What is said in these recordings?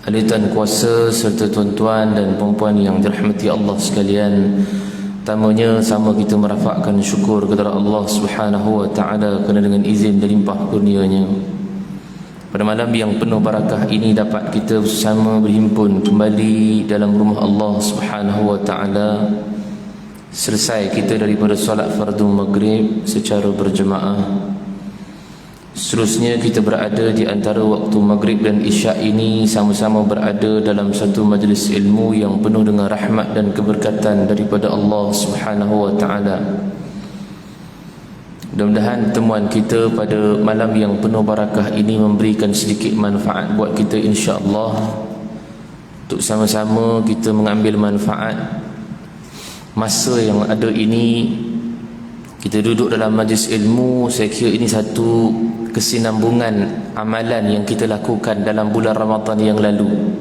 Ahli Tuan Kuasa serta tuan-tuan dan puan-puan yang dirahmati Allah sekalian, pertamanya sama kita merafakkan syukur kepada Allah Subhanahu wa taala kerana dengan izin dan limpah kurnia-Nya pada malam yang penuh barakah ini dapat kita bersama berhimpun kembali dalam rumah Allah Subhanahu wa taala. Selesai kita daripada solat fardu maghrib secara berjemaah, seterusnya kita berada di antara waktu maghrib dan isyak ini sama-sama berada dalam satu majlis ilmu yang penuh dengan rahmat dan keberkatan daripada Allah Subhanahu wa taala. Mudah-mudahan temuan kita pada malam yang penuh barakah ini memberikan sedikit manfaat buat kita, insya-Allah, untuk sama-sama kita mengambil manfaat masa yang ada ini. Kita duduk dalam majlis ilmu, saya kira ini satu kesinambungan amalan yang kita lakukan dalam bulan Ramadan yang lalu.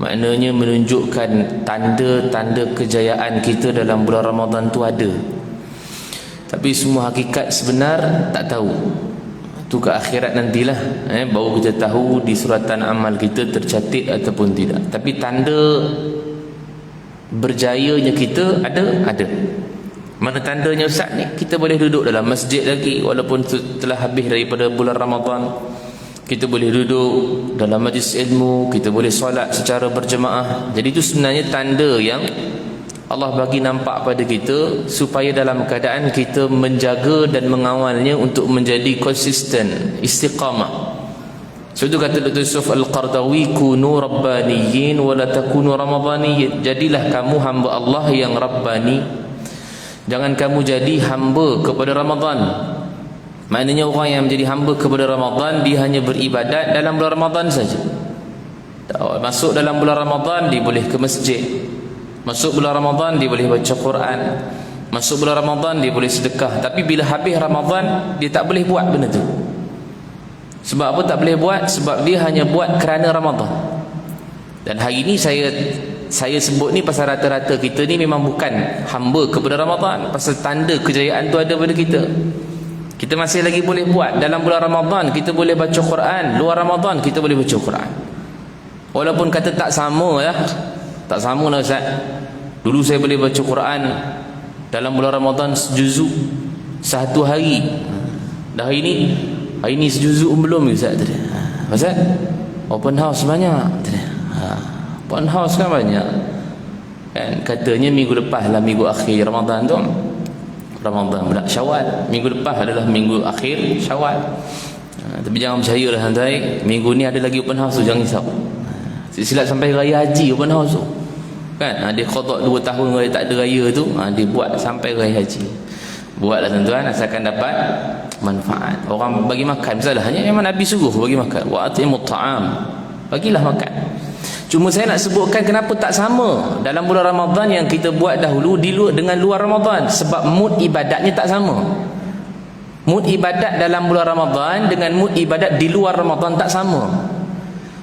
Maknanya menunjukkan tanda-tanda kejayaan kita dalam bulan Ramadan tu ada. Tapi semua hakikat sebenar tak tahu. Itu ke akhirat nantilah, baru kita tahu di suratan amal kita tercatat ataupun tidak. Tapi tanda berjayanya kita ada. Mana tandanya Ustaz ni? Kita boleh duduk dalam masjid lagi walaupun telah habis daripada bulan Ramadan. Kita boleh duduk dalam majlis ilmu, kita boleh solat secara berjemaah. Jadi itu sebenarnya tanda yang Allah bagi nampak pada kita supaya dalam keadaan kita menjaga dan mengawalnya untuk menjadi konsisten, istiqamah. Sebab itu kata Dr. Yusuf Al-Qardawi, kunu rabbaniyin wa la takunu ramadaniyin. Jadilah kamu hamba Allah yang rabbani, jangan kamu jadi hamba kepada Ramadan. Maknanya orang yang menjadi hamba kepada Ramadan, dia hanya beribadat dalam bulan Ramadan saja. Masuk dalam bulan Ramadan dia boleh ke masjid, masuk bulan Ramadan dia boleh baca Quran, masuk bulan Ramadan dia boleh sedekah. Tapi bila habis Ramadan dia tak boleh buat benda tu. Sebab apa tak boleh buat? Sebab dia hanya buat kerana Ramadan. Dan hari ini saya sebut ni pasal rata-rata kita ni memang bukan hamba kepada Ramadan. Pasal tanda kejayaan tu ada pada kita. Kita masih lagi boleh buat. Dalam bulan Ramadan kita boleh baca Quran, luar Ramadan kita boleh baca Quran. Walaupun kata tak sama lah. Tak sama lah Ustaz. Dulu saya boleh baca Quran dalam bulan Ramadan sejuzuk satu hari. Dah hari ni sejuzuk belum Ustaz tadi. Ustaz, open house banyak tadi. Open house kan banyak. Kan katanya minggu lepas lah minggu akhir Ramadan tu. Ramadan pula Syawal. Minggu lepas adalah minggu akhir Syawal. Tapi jangan percayalah santai. Minggu ni ada lagi open house tu, jangan risau. Silap sampai raya haji open house tu. Kan dia qada 2 tahun kalau tak ada raya tu, dia buat sampai raya haji. Buatlah tuan-tuan asalkan dapat manfaat. Orang bagi makan masalahnya memang Nabi suruh bagi makan. Wa atimut ta'am. Bagilah makan. Cuma saya nak sebutkan kenapa tak sama dalam bulan Ramadan yang kita buat dahulu dengan luar Ramadan. Sebab mood ibadatnya tak sama. Mood ibadat dalam bulan Ramadan dengan mood ibadat di luar Ramadan tak sama.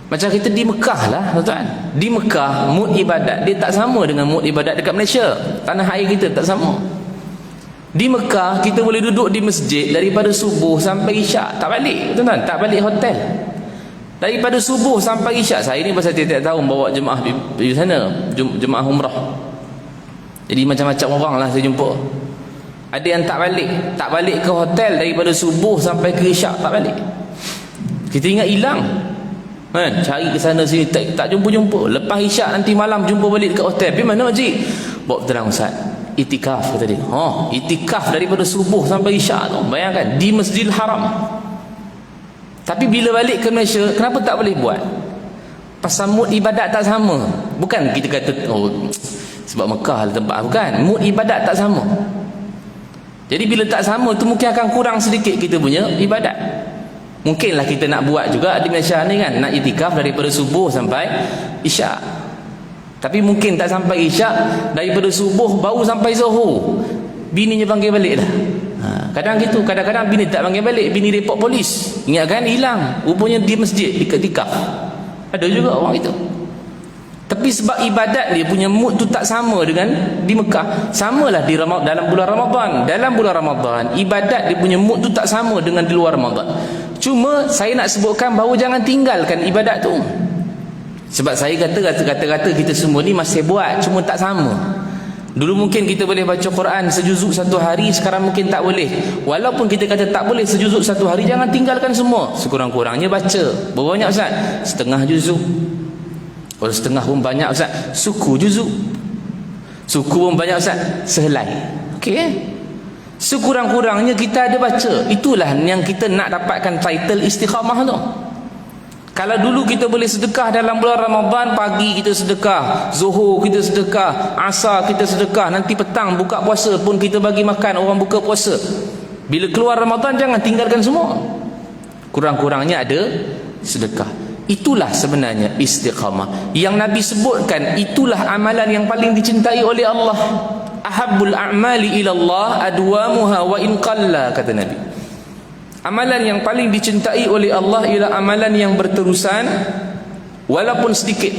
Macam kita di Mekah lah tuan-tuan. Di Mekah mood ibadat dia tak sama dengan mood ibadat dekat Malaysia. Tanah air kita tak sama. Di Mekah kita boleh duduk di masjid daripada subuh sampai isyak, tak balik tuan-tuan, tak balik hotel. Daripada subuh sampai isyak. Saya ni pasal tiap-tiap tahun bawa jemaah di sana, jemaah umrah. Jadi macam-macam orang lah saya jumpa. Ada yang tak balik ke hotel daripada subuh sampai ke isyak, tak balik. Kita ingat hilang. Kan? Cari ke sana sini tak jumpa-jumpa. Lepas isyak nanti malam jumpa balik dekat hotel. Pergi mana makcik? Bawa terang Ustaz. Itikaf kata dia. Itikaf daripada subuh sampai isyak tu. Bayangkan di Masjidil Haram. Tapi bila balik ke Malaysia, kenapa tak boleh buat? Pasal mood ibadat tak sama. Bukan kita kata sebab Mekah lah tempat. Bukan, mood ibadat tak sama. Jadi bila tak sama tu mungkin akan kurang sedikit kita punya ibadat. Mungkinlah kita nak buat juga di Malaysia ni kan, nak itikaf daripada subuh sampai isyak. Tapi mungkin tak sampai isyak, daripada subuh baru sampai zuhur bininya panggil balik dah. Kadang gitu, kadang-kadang bini tak panggil balik, bini report polis. Ingat kan hilang, rupanya di masjid itikaf. Ada juga orang itu. Tapi sebab ibadat dia punya mood tu tak sama dengan di Mekah. Samalah di dalam bulan Ramadan. Dalam bulan Ramadan ibadat dia punya mood tu tak sama dengan di luar Ramadan. Cuma saya nak sebutkan bahawa jangan tinggalkan ibadat tu. Sebab saya kata kita semua ni masih buat, cuma tak sama. Dulu mungkin kita boleh baca Quran sejuzuk satu hari, sekarang mungkin tak boleh. Walaupun kita kata tak boleh sejuzuk satu hari, jangan tinggalkan semua. Sekurang-kurangnya baca. Berapa banyak Ustaz? Setengah juzuk. Kalau setengah pun banyak Ustaz, suku juzuk. Suku pun banyak Ustaz, sehelai. Okey. Sekurang-kurangnya kita ada baca. Itulah yang kita nak dapatkan title istiqamah tu. Kalau dulu kita boleh sedekah dalam bulan Ramadan, pagi kita sedekah, zuhur kita sedekah, asar kita sedekah, nanti petang buka puasa pun kita bagi makan orang buka puasa. Bila keluar Ramadan, jangan tinggalkan semua. Kurang-kurangnya ada sedekah. Itulah sebenarnya istiqamah yang Nabi sebutkan. Itulah amalan yang paling dicintai oleh Allah. Ahabbul a'mali ilallah adwamuha wa in qalla, kata Nabi. Amalan yang paling dicintai oleh Allah ialah amalan yang berterusan walaupun sedikit.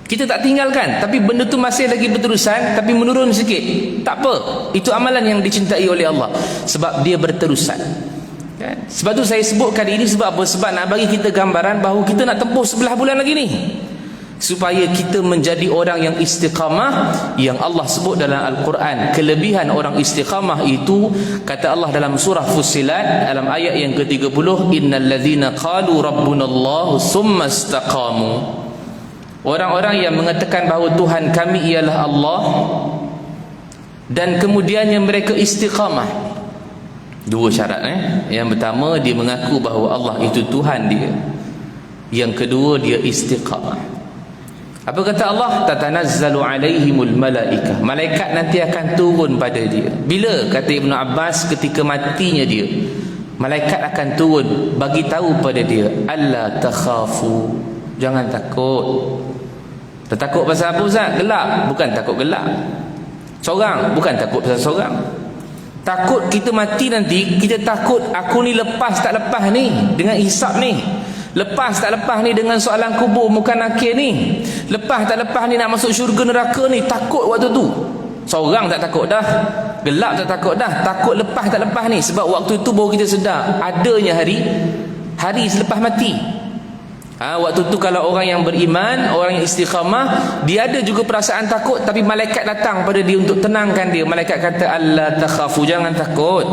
Kita tak tinggalkan, tapi benda tu masih lagi berterusan, tapi menurun sikit, tak apa. Itu amalan yang dicintai oleh Allah sebab dia berterusan. Kan? Sebab tu saya sebutkan ini sebab apa? Sebab nak bagi kita gambaran bahawa kita nak tempuh 11 bulan lagi ni, supaya kita menjadi orang yang istiqamah. Yang Allah sebut dalam Al-Quran kelebihan orang istiqamah itu, kata Allah dalam surah Fussilat dalam ayat yang ke-30, innal ladzina qalu rabbunallahu summa istaqamu. Orang-orang yang mengatakan bahawa Tuhan kami ialah Allah dan kemudiannya mereka istiqamah. Dua syarat. Yang pertama, dia mengaku bahawa Allah itu Tuhan dia. Yang kedua, dia istiqamah. Apa kata Allah? Tatanazzalu alaihimul malaikah. Malaikat nanti akan turun pada dia. Bila? Kata Ibnu Abbas, ketika matinya dia, malaikat akan turun bagi tahu pada dia, alla takhafu, jangan takut. Takut pasal apa Ustaz? Gelap? Bukan takut gelap. Sorang? Bukan takut pasal sorang. Takut kita mati nanti, kita takut aku ni lepas tak lepas ni dengan hisab ni. Lepas tak lepas ni dengan soalan kubur muka nakir ni. Lepas tak lepas ni nak masuk syurga neraka ni. Takut waktu tu. Seorang tak takut dah, gelap tak takut dah, takut lepas tak lepas ni. Sebab waktu tu baru kita sedar adanya hari selepas mati. Waktu tu kalau orang yang beriman, orang yang istiqamah, dia ada juga perasaan takut, tapi malaikat datang pada dia untuk tenangkan dia. Malaikat kata alla takhafu, jangan takut,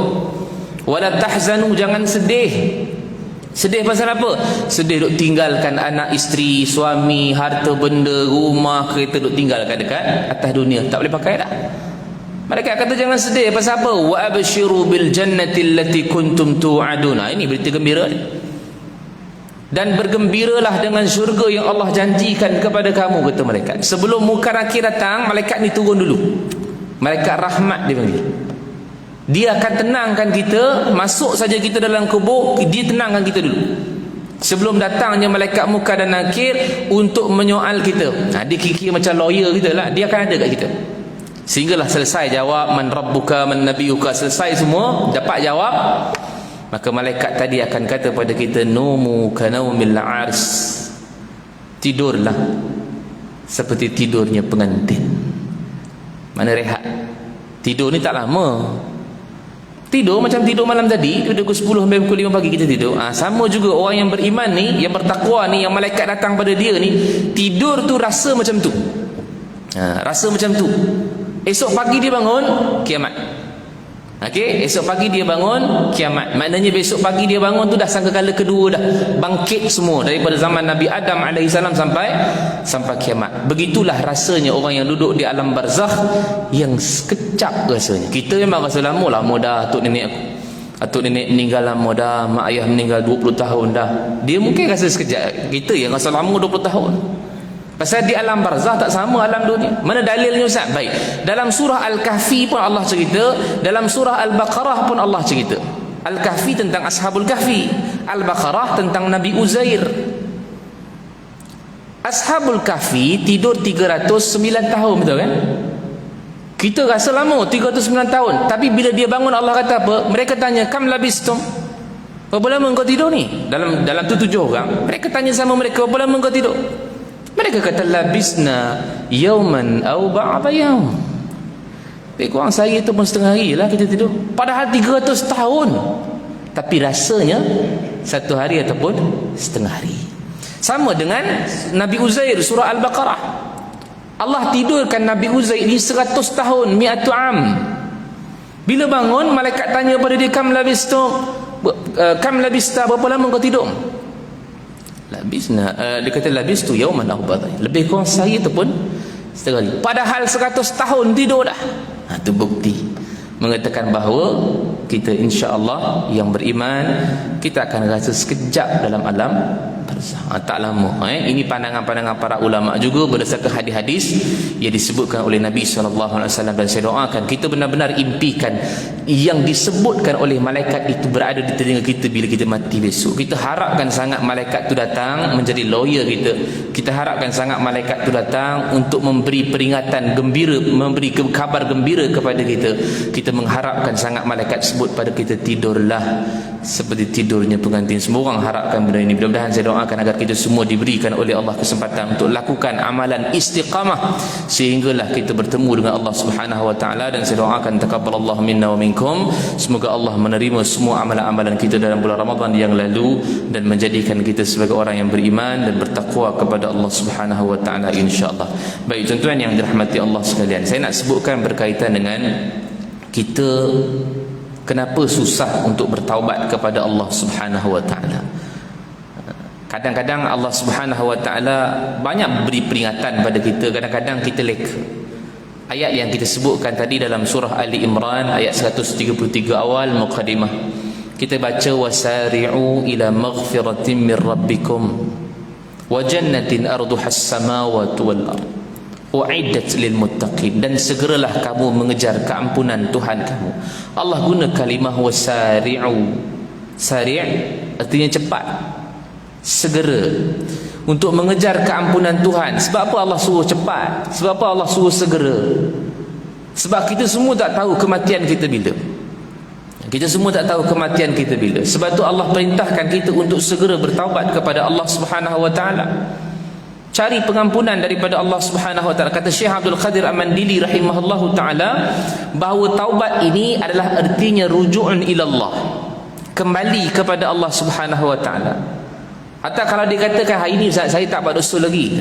wala tahzanu, jangan sedih. Sedih pasal apa? Sedih duk tinggalkan anak, isteri, suami, harta benda, rumah, kereta duk tinggalkan dekat atas dunia, tak boleh pakai dah. Mereka kata jangan sedih pasal apa? Wa abshiru bil jannati allati kuntum tu'adun. Ini berita gembira ni. Dan bergembiralah dengan syurga yang Allah janjikan kepada kamu, kata malaikat. Sebelum muka nakir datang, malaikat ni turun dulu. Malaikat rahmat dia panggil. Dia akan tenangkan kita. Masuk saja kita dalam kubur, dia tenangkan kita dulu sebelum datangnya malaikat muka dan nakir untuk menyoal kita. Dia kira macam lawyer kita lah. Dia akan ada kat kita sehinggalah selesai jawab man rabbuka man nabiyuka, selesai semua dapat jawab, maka malaikat tadi akan kata pada kita, numu kanaumil ars, tidurlah seperti tidurnya pengantin. Mana rehat? Tidur ni tak lama. Tidur macam tidur malam tadi, pukul 10 sampai pukul 5 pagi kita tidur. Sama juga orang yang beriman ni, yang bertakwa ni, yang malaikat datang pada dia ni, tidur tu rasa macam tu. Rasa macam tu. Esok pagi dia bangun, kiamat. Okey, esok pagi dia bangun, kiamat. Maknanya besok pagi dia bangun tu dah sangkakala kedua dah. Bangkit semua daripada zaman Nabi Adam AS sampai kiamat. Begitulah rasanya orang yang duduk di alam barzakh, yang sekejap rasanya. Kita memang rasa lama dah atuk nenek aku. Atuk nenek meninggal lama dah, mak ayah meninggal 20 tahun dah. Dia mungkin rasa sekejap. Kita yang rasa lama 20 tahun. Pasal di alam barzah tak sama alam dunia. Mana dalilnya Ustaz? Baik, dalam surah Al-Kahfi pun Allah cerita, dalam surah Al-Baqarah pun Allah cerita. Al-Kahfi tentang Ashabul Kahfi, Al-Baqarah tentang Nabi Uzair. Ashabul Kahfi tidur 309 tahun, betul kan? Kita rasa lama 309 tahun, tapi bila dia bangun Allah kata apa? Mereka tanya, kam labistum? Berapa lama engkau tidur ni? Dalam tu 7 orang. Mereka tanya sama mereka, berapa lama engkau tidur? Mereka kata labisna yauman au ba'da yaum. Lebih kurang sehari itu pun setengah hari lah kita tidur. Padahal 300 tahun. Tapi rasanya satu hari ataupun setengah hari. Sama dengan Nabi Uzair, surah Al-Baqarah. Allah tidurkan Nabi Uzair di 100 tahun, mi'atu am. Bila bangun, malaikat tanya pada dia, kam labista, berapa lama kau tidur? Dia kata labistu yauman aw ba'da. Lebih kurang sehari ataupun setengah hari. Padahal 100 tahun tidur dah. Itu bukti mengatakan bahawa kita insya-Allah yang beriman, kita akan rasa sekejap dalam alam barzakh. Tak lama. Ini pandangan-pandangan para ulama juga berdasarkan hadis-hadis yang disebutkan oleh Nabi SAW. Dan saya doakan kita benar-benar impikan yang disebutkan oleh malaikat itu berada di telinga kita bila kita mati besok. Kita harapkan sangat malaikat itu datang menjadi lawyer kita. Kita harapkan sangat malaikat itu datang untuk memberi peringatan gembira, memberi kabar gembira kepada kita. Kita mengharapkan sangat malaikat sebut pada kita, tidurlah seperti tidurnya pengantin. Semua orang harapkan benda ini. Mudah-mudahan saya doakan agar kita semua diberikan oleh Allah kesempatan untuk lakukan amalan istiqamah sehinggalah kita bertemu dengan Allah Subhanahu wa taala. Dan saya doakan taqabbalallahu minna wa minkum, semoga Allah menerima semua amalan-amalan kita dalam bulan Ramadan yang lalu dan menjadikan kita sebagai orang yang beriman dan bertakwa kepada Allah Subhanahu wa taala insya-Allah. Baik tuan-tuan yang dirahmati Allah sekalian, saya nak sebutkan berkaitan dengan kita kenapa susah untuk bertaubat kepada Allah Subhanahu wa taala. Kadang-kadang Allah Subhanahu wa taala banyak beri peringatan pada kita, kadang-kadang kita leka. Ayat yang kita sebutkan tadi dalam surah Ali Imran ayat 133 awal muqaddimah, kita baca wasari'u ila maghfiratin min rabbikum wa jannatin arduha as-samawati wal ard u'iddat lil muttaqin, dan segeralah kamu mengejar keampunan Tuhan kamu. Allah guna kalimah wasari'u. Sari' artinya cepat, segera untuk mengejar keampunan Tuhan. Sebab apa Allah suruh cepat? Sebab apa Allah suruh segera? Sebab kita semua tak tahu kematian kita bila. Kita semua tak tahu kematian kita bila. Sebab tu Allah perintahkan kita untuk segera bertaubat kepada Allah Subhanahu wa taala. Cari pengampunan daripada Allah Subhanahu wa taala. Kata Syekh Abdul Qadir Al-Mandili rahimahullahu taala bahawa taubat ini adalah artinya ruju'un ilallah, kembali kepada Allah Subhanahu wa taala. Atau kalau dikatakan hari ini saya tak buat dosa lagi.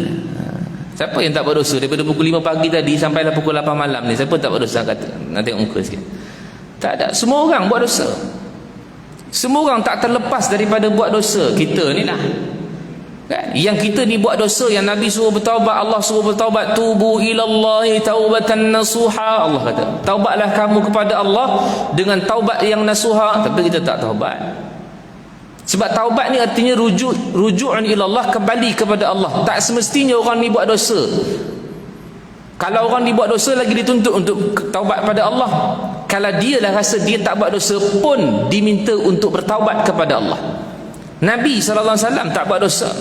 Siapa yang tak buat dosa daripada pukul 5 pagi tadi sampailah pukul 8 malam ni? Siapa tak buat dosa? Kata, nak tengok muka sikit. Tak ada. Semua orang buat dosa. Semua orang tak terlepas daripada buat dosa. Kita ni lah kan? Yang kita ni buat dosa, yang Nabi suruh bertaubat, Allah suruh bertaubat, tubu ilallahi taubatan nasuha. Allah kata taubatlah kamu kepada Allah dengan taubat yang nasuha. Tapi kita tak taubat. Sebab taubat ni artinya ruju'un ilallah, kembali kepada Allah. Tak semestinya orang ni buat dosa. Kalau orang ni buat dosa lagi dituntut untuk taubat pada Allah. Kalau dia lah rasa dia tak buat dosa pun diminta untuk bertaubat kepada Allah. Nabi SAW tak buat dosa,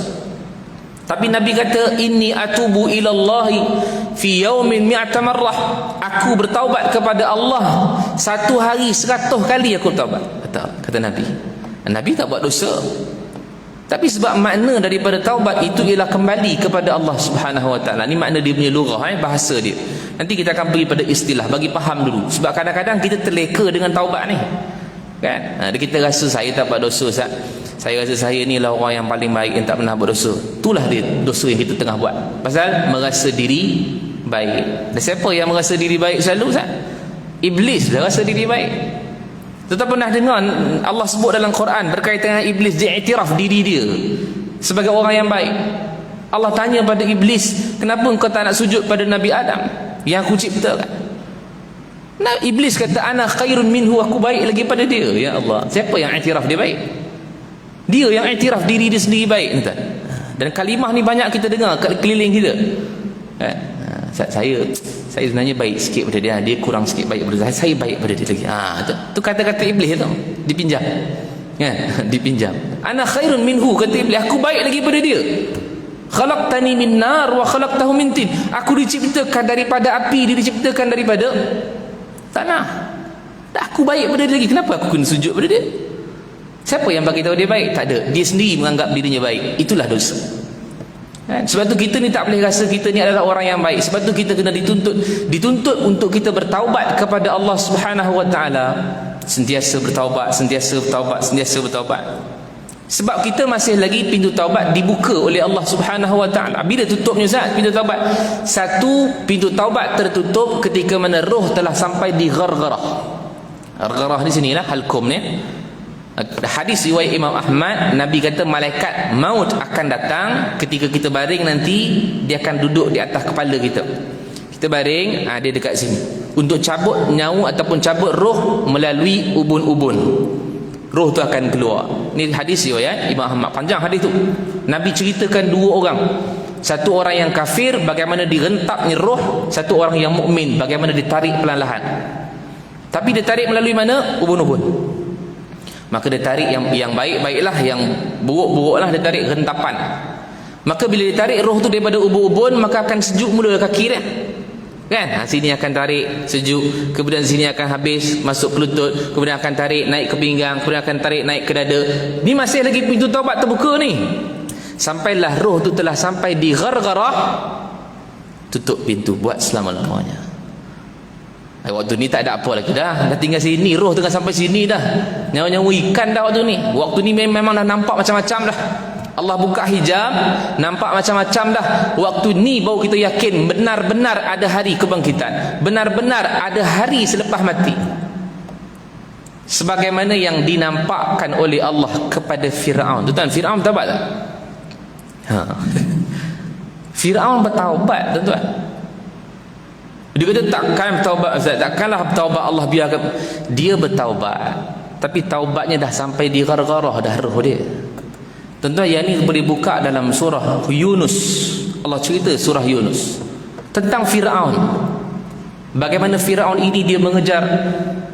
tapi Nabi kata inni atubu ilallahi fi yaumin mi'ata marrah. Aku bertaubat kepada Allah satu hari 100 kali aku taubat. Kata Nabi. Nabi tak buat dosa, tapi sebab makna daripada taubat itu ialah kembali kepada Allah Subhanahu wa taala. Ni makna dia punya lughah, bahasa dia. Nanti kita akan pergi pada istilah, bagi faham dulu. Sebab kadang-kadang kita terleka dengan taubat ni kan. Kita rasa saya tak buat dosa, Ustaz. Saya rasa saya ni lah orang yang paling baik yang tak pernah buat dosa. Itulah dia dosa yang kita tengah buat. Pasal merasa diri baik. Dan siapa yang merasa diri baik selalu, Ustaz? Iblis dah rasa diri baik. Tetapi pernah dengar Allah sebut dalam Quran berkaitan dengan Iblis, dia iktiraf diri dia sebagai orang yang baik. Allah tanya pada Iblis, kenapa engkau tak nak sujud pada Nabi Adam yang aku ciptakan? Nah, Iblis kata ana khairun minhu, aku baik lagi pada dia. Ya Allah, siapa yang iktiraf dia baik? Dia yang iktiraf diri dia sendiri baik. Dan kalimah ni banyak kita dengar kat keliling kita. Saya sebenarnya baik sikit pada dia, dia kurang sikit baik pada saya baik pada dia lagi. Tu kata-kata Iblis tu dipinjam. Dipinjam. Ana khairun minhu, kata Iblis, aku baik lagi pada dia. Khalaqtani min nar wa khalaqtahu min tin. Aku diciptakan daripada api, dia diciptakan daripada tanah. Aku baik pada dia lagi, kenapa aku kena sujud pada dia? Siapa yang bagi tahu dia baik? Tak ada. Dia sendiri menganggap dirinya baik. Itulah dosa. Sebab tu kita ni tak boleh rasa kita ni adalah orang yang baik. Sebab tu kita kena dituntut untuk kita bertaubat kepada Allah Subhanahu wa taala. Sentiasa bertaubat, sentiasa bertaubat, sentiasa bertaubat. Sebab kita masih lagi pintu taubat dibuka oleh Allah Subhanahu Wa Taala. Bila tutupnya Ustaz pintu taubat? Satu, pintu taubat tertutup ketika mana roh telah sampai di ghargharah. Ghargharah di sinilah halkum ni. Hadis riwayat Imam Ahmad, Nabi kata malaikat maut akan datang ketika kita baring nanti, dia akan duduk di atas kepala kita. Kita baring, dia dekat sini untuk cabut nyawa ataupun cabut roh melalui ubun-ubun. Roh tu akan keluar. Ni hadis riwayat Imam Ahmad. Panjang hadis tu. Nabi ceritakan dua orang. Satu orang yang kafir bagaimana direntaknya roh, satu orang yang mukmin bagaimana ditarik perlahan-lahan. Tapi ditarik melalui mana? Ubun-ubun. Maka dia tarik yang baik-baiklah, yang buruk-buruklah dia tarik rentapan. Maka bila dia tarik roh tu daripada ubun-ubun, maka akan sejuk mula kaki dia. Kan? Sini akan tarik sejuk, kemudian sini akan habis masuk ke lutut, kemudian akan tarik naik ke pinggang, kemudian akan tarik naik ke dada. Ni masih lagi pintu taubat terbuka ni. Sampailah roh tu telah sampai di ghargharah, tutup pintu buat selama-lamanya. Waktu ni tak ada apa lagi dah tinggal sini, roh tengah sampai sini dah, nyawa-nyawa ikan dah waktu ni. Waktu ni memang dah nampak macam-macam dah. Allah buka hijab, nampak macam-macam dah. Waktu ni baru kita yakin benar-benar ada hari kebangkitan, benar-benar ada hari selepas mati, sebagaimana yang dinampakkan oleh Allah kepada Fir'aun. Tuan-tuan, Fir'aun bertaubat tak? Fir'aun bertaubat, tuan-tuan. Dia kata takkan bertaubat Ustaz, takkanlah bertaubat Allah biarkan. Dia bertaubat, tapi taubatnya dah sampai di ghargharah dah roh dia. Tuan-tuan, yang ni boleh buka dalam surah Yunus. Allah cerita surah Yunus tentang Fir'aun. Bagaimana Fir'aun ini dia mengejar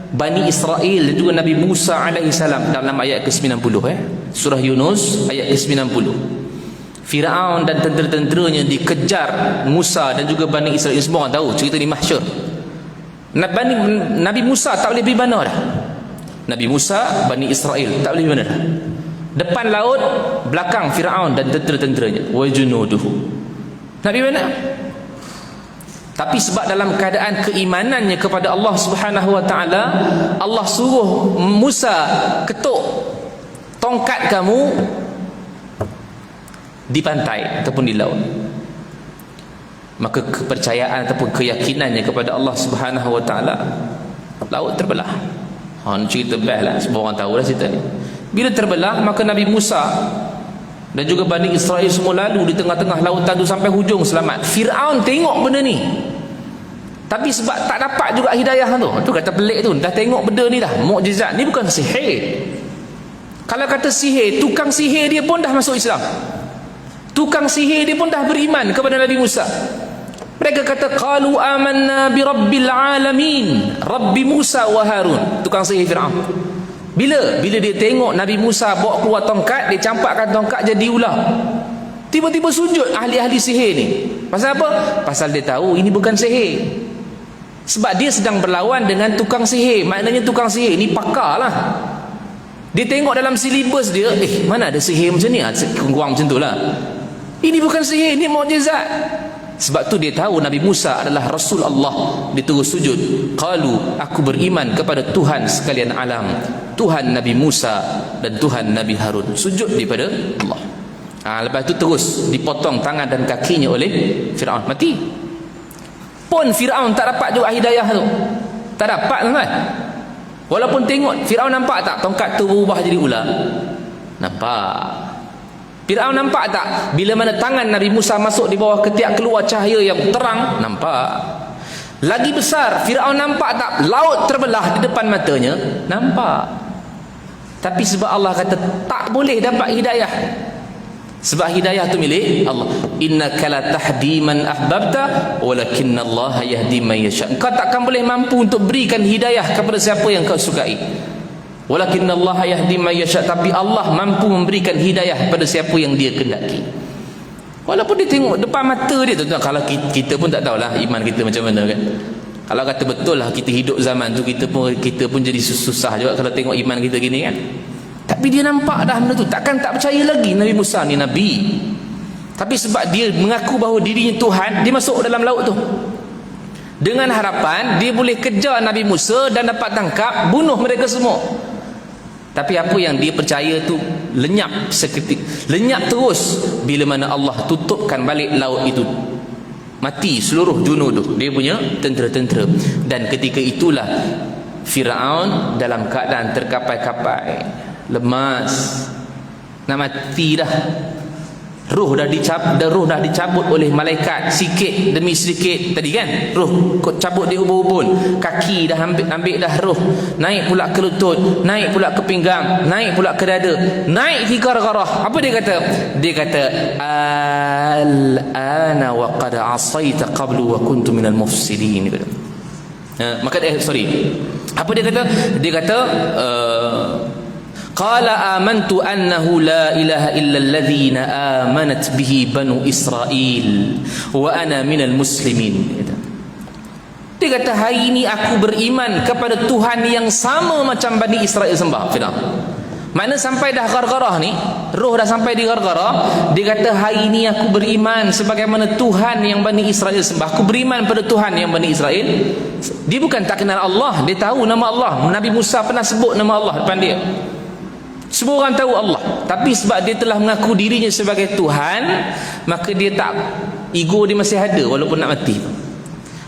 Bani Israel dan juga Nabi Musa alaihissalam dalam ayat ke-90 surah Yunus ayat ke-90. Fir'aun dan tentera-tenteranya dikejar Musa dan juga Bani Israel. Semua orang tahu cerita di mahsyar. Nabi Musa tak boleh pergi mana dah. Nabi Musa, Bani Israel tak boleh pergi mana dah. Depan laut, belakang Fir'aun dan tentera-tenteranya. Wa junuduhu. Nak pergi mana? Tapi sebab dalam keadaan keimanannya kepada Allah Subhanahu Wa Taala, Allah suruh Musa ketuk tongkat kamu di pantai ataupun di laut. Maka kepercayaan ataupun keyakinannya kepada Allah Subhanahu Wa Taala, laut terbelah. Cerita best lah, semua orang tahu dah cerita ni. Bila terbelah, maka Nabi Musa dan juga Bani Israel semua lalu di tengah-tengah lautan tu sampai hujung selamat. Fir'aun tengok benda ni, tapi sebab tak dapat juga hidayah tu kata pelik tu, dah tengok benda ni dah mukjizat. Ni bukan sihir. Kalau kata sihir, tukang sihir dia pun dah masuk Islam. Tukang sihir dia pun dah beriman kepada Nabi Musa. Mereka kata qalu amanna bi rabbil alamin, Rabbi Musa wa Harun. Tukang sihir Fir'aun. Bila dia tengok Nabi Musa bawa keluar tongkat, dia campakkan tongkat jadi ular. Tiba-tiba sujud ahli-ahli sihir ni. Pasal apa? Pasal dia tahu ini bukan sihir. Sebab dia sedang berlawan dengan tukang sihir. Maknanya tukang sihir ni pakar lah. Dia tengok dalam silibus dia, mana ada sihir macam ni? Kurang macam tu lah. Ini bukan sihir, ini mukjizat. Sebab tu dia tahu Nabi Musa adalah Rasul Allah. Dia terus sujud. Qalu, aku beriman kepada Tuhan sekalian alam, Tuhan Nabi Musa dan Tuhan Nabi Harun. Sujud daripada Allah. Lepas tu terus dipotong tangan dan kakinya oleh Fir'aun, mati. Pun Fir'aun tak dapat juga hidayah tu. Tak dapat, tuan-tuan. Walaupun tengok, Fir'aun nampak tak tongkat tu berubah jadi ular? Nampak. Fir'aun nampak tak bila mana tangan Nabi Musa masuk di bawah ketiak, keluar cahaya yang terang? Nampak. Lagi besar, Fir'aun nampak tak laut terbelah di depan matanya? Nampak. Tapi sebab Allah kata tak boleh dapat hidayah. Sebab hidayah tu milik Allah. Innaka la tahdi man ahbabta walakinallaha yahdi man yasha. Engkau takkan boleh mampu untuk berikan hidayah kepada siapa yang kau sukai. Walakinallaha yahdi man yasha, tapi Allah mampu memberikan hidayah pada siapa yang dia kehendaki. Walaupun dia tengok depan mata dia, tuan-tuan. Kalau kita pun tak tahulah iman kita macam mana kan. Kalau kata betul lah kita hidup zaman tu, kita pun jadi susah juga kalau tengok iman kita gini kan. Tapi dia nampak dah benda tu, takkan tak percaya lagi Nabi Musa ni Nabi. Tapi sebab dia mengaku bahawa dirinya Tuhan, dia masuk dalam laut tu dengan harapan dia boleh kejar Nabi Musa dan dapat tangkap, bunuh mereka semua. Tapi apa yang dia percaya tu lenyap seketik, lenyap terus bila mana Allah tutupkan balik laut itu. Mati seluruh junud tu, dia punya tentera-tentera. Dan ketika itulah Firaun dalam keadaan terkapai-kapai, lemas, nak mati dah. Roh dah dicabut oleh malaikat sikit demi sedikit tadi kan. Roh cabut di ubun-ubun, kaki dah ambil dah roh, naik pula ke lutut, naik pula ke pinggang, naik pula ke dada, naik di garah-garah. Apa dia kata? Dia kata al-ana wa qad asaita qablu wa kuntu minal mufsidin. Dia kata. Apa dia kata? Dia kata qala amantu annahu la ilaha illa alladhina amanat bihi banu Israel wa ana minal muslimin. Dia kata hari ini aku beriman kepada Tuhan yang sama macam Bani Israel sembah. Faham? Makna sampai dah gargarah ni, roh dah sampai di gargarah, dia kata hari ini aku beriman sebagaimana Tuhan yang Bani Israel sembah. Aku beriman pada Tuhan yang Bani Israel. Dia bukan tak kenal Allah, dia tahu nama Allah. Nabi Musa pernah sebut nama Allah depan dia. Semua orang tahu Allah, tapi sebab dia telah mengaku dirinya sebagai Tuhan, maka dia tak, ego dia masih ada walaupun nak mati.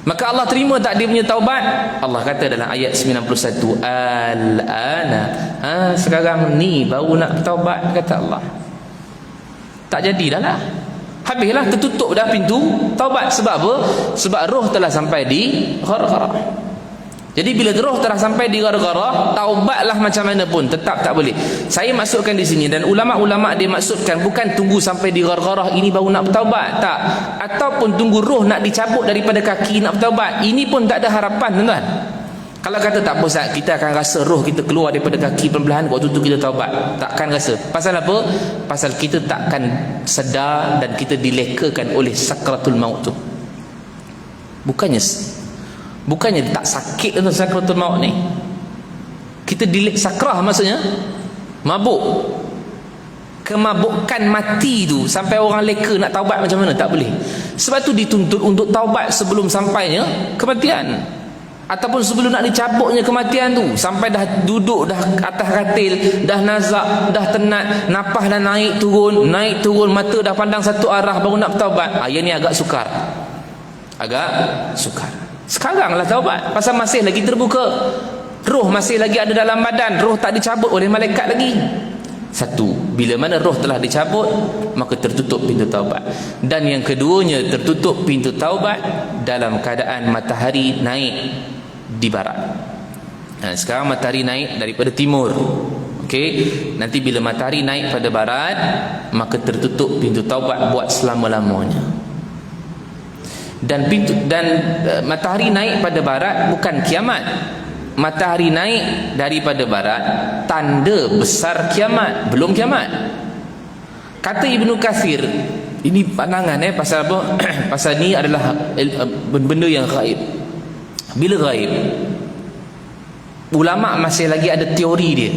Maka Allah terima tak dia punya taubat? Allah kata dalam ayat 91, al-ana, sekarang ni baru nak taubat, kata Allah. Tak jadi dah lah. Habislah, tertutup dah pintu taubat. Sebab apa? Sebab roh telah sampai di gharah. Jadi bila roh telah sampai di gara-gara, taubatlah macam mana pun tetap tak boleh. Saya maksudkan di sini, dan ulama-ulama dia maksudkan bukan tunggu sampai di gara-gara ini baru nak bertaubat, tak. Ataupun tunggu roh nak dicabut daripada kaki nak bertaubat. Ini pun tak ada harapan, tuan-tuan. Kalau kata tak apa Ustaz, kita akan rasa roh kita keluar daripada kaki perlahan, waktu tu kita taubat. Takkan rasa. Pasal apa? Pasal kita takkan sedar dan kita dilekakan oleh sakratul maut tu. Bukannya tak sakit untuk sakratul maut ni. Kita sakrah maksudnya mabuk. Kemabukan mati tu sampai orang leka nak taubat macam mana? Tak boleh. Sebab tu dituntut untuk taubat sebelum sampainya kematian, ataupun sebelum nak dicabutnya kematian tu. Sampai dah duduk dah atas katil, dah nazak, dah tenat, nafas dah naik turun, mata dah pandang satu arah baru nak bertaubat. Yang ni agak sukar. Sekarang lah taubat, pasal masih lagi terbuka, roh masih lagi ada dalam badan, roh tak dicabut oleh malaikat lagi. Satu, bila mana roh telah dicabut, maka tertutup pintu taubat. Dan yang keduanya, tertutup pintu taubat dalam keadaan matahari naik di barat. Sekarang matahari naik daripada timur. Okey, nanti bila matahari naik pada barat, maka tertutup pintu taubat buat selama-lamanya. Dan matahari naik pada barat bukan kiamat. Matahari naik daripada barat tanda besar kiamat, belum kiamat. Kata Ibnu Katsir, ini pandangan pasal apa? Pasal ni adalah benda yang gaib. Bila gaib, ulama masih lagi ada teori dia,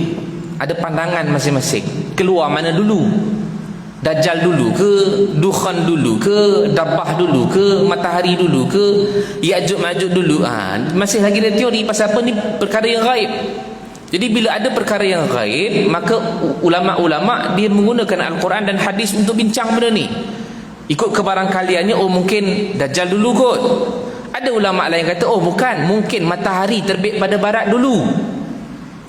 ada pandangan masing-masing. Keluar mana dulu? Dajjal dulu ke, Dukhan dulu ke, Dabbah dulu ke, matahari dulu ke, Ya'juj Ma'juj dulu? Masih lagi ada teori pasal apa ni, perkara yang gaib. Jadi bila ada perkara yang gaib, maka ulama-ulama dia menggunakan Al-Quran dan hadis untuk bincang benda ni. Ikut kebarangkaliannya, mungkin Dajjal dulu kot. Ada ulama lain kata, bukan, mungkin matahari terbit pada barat dulu.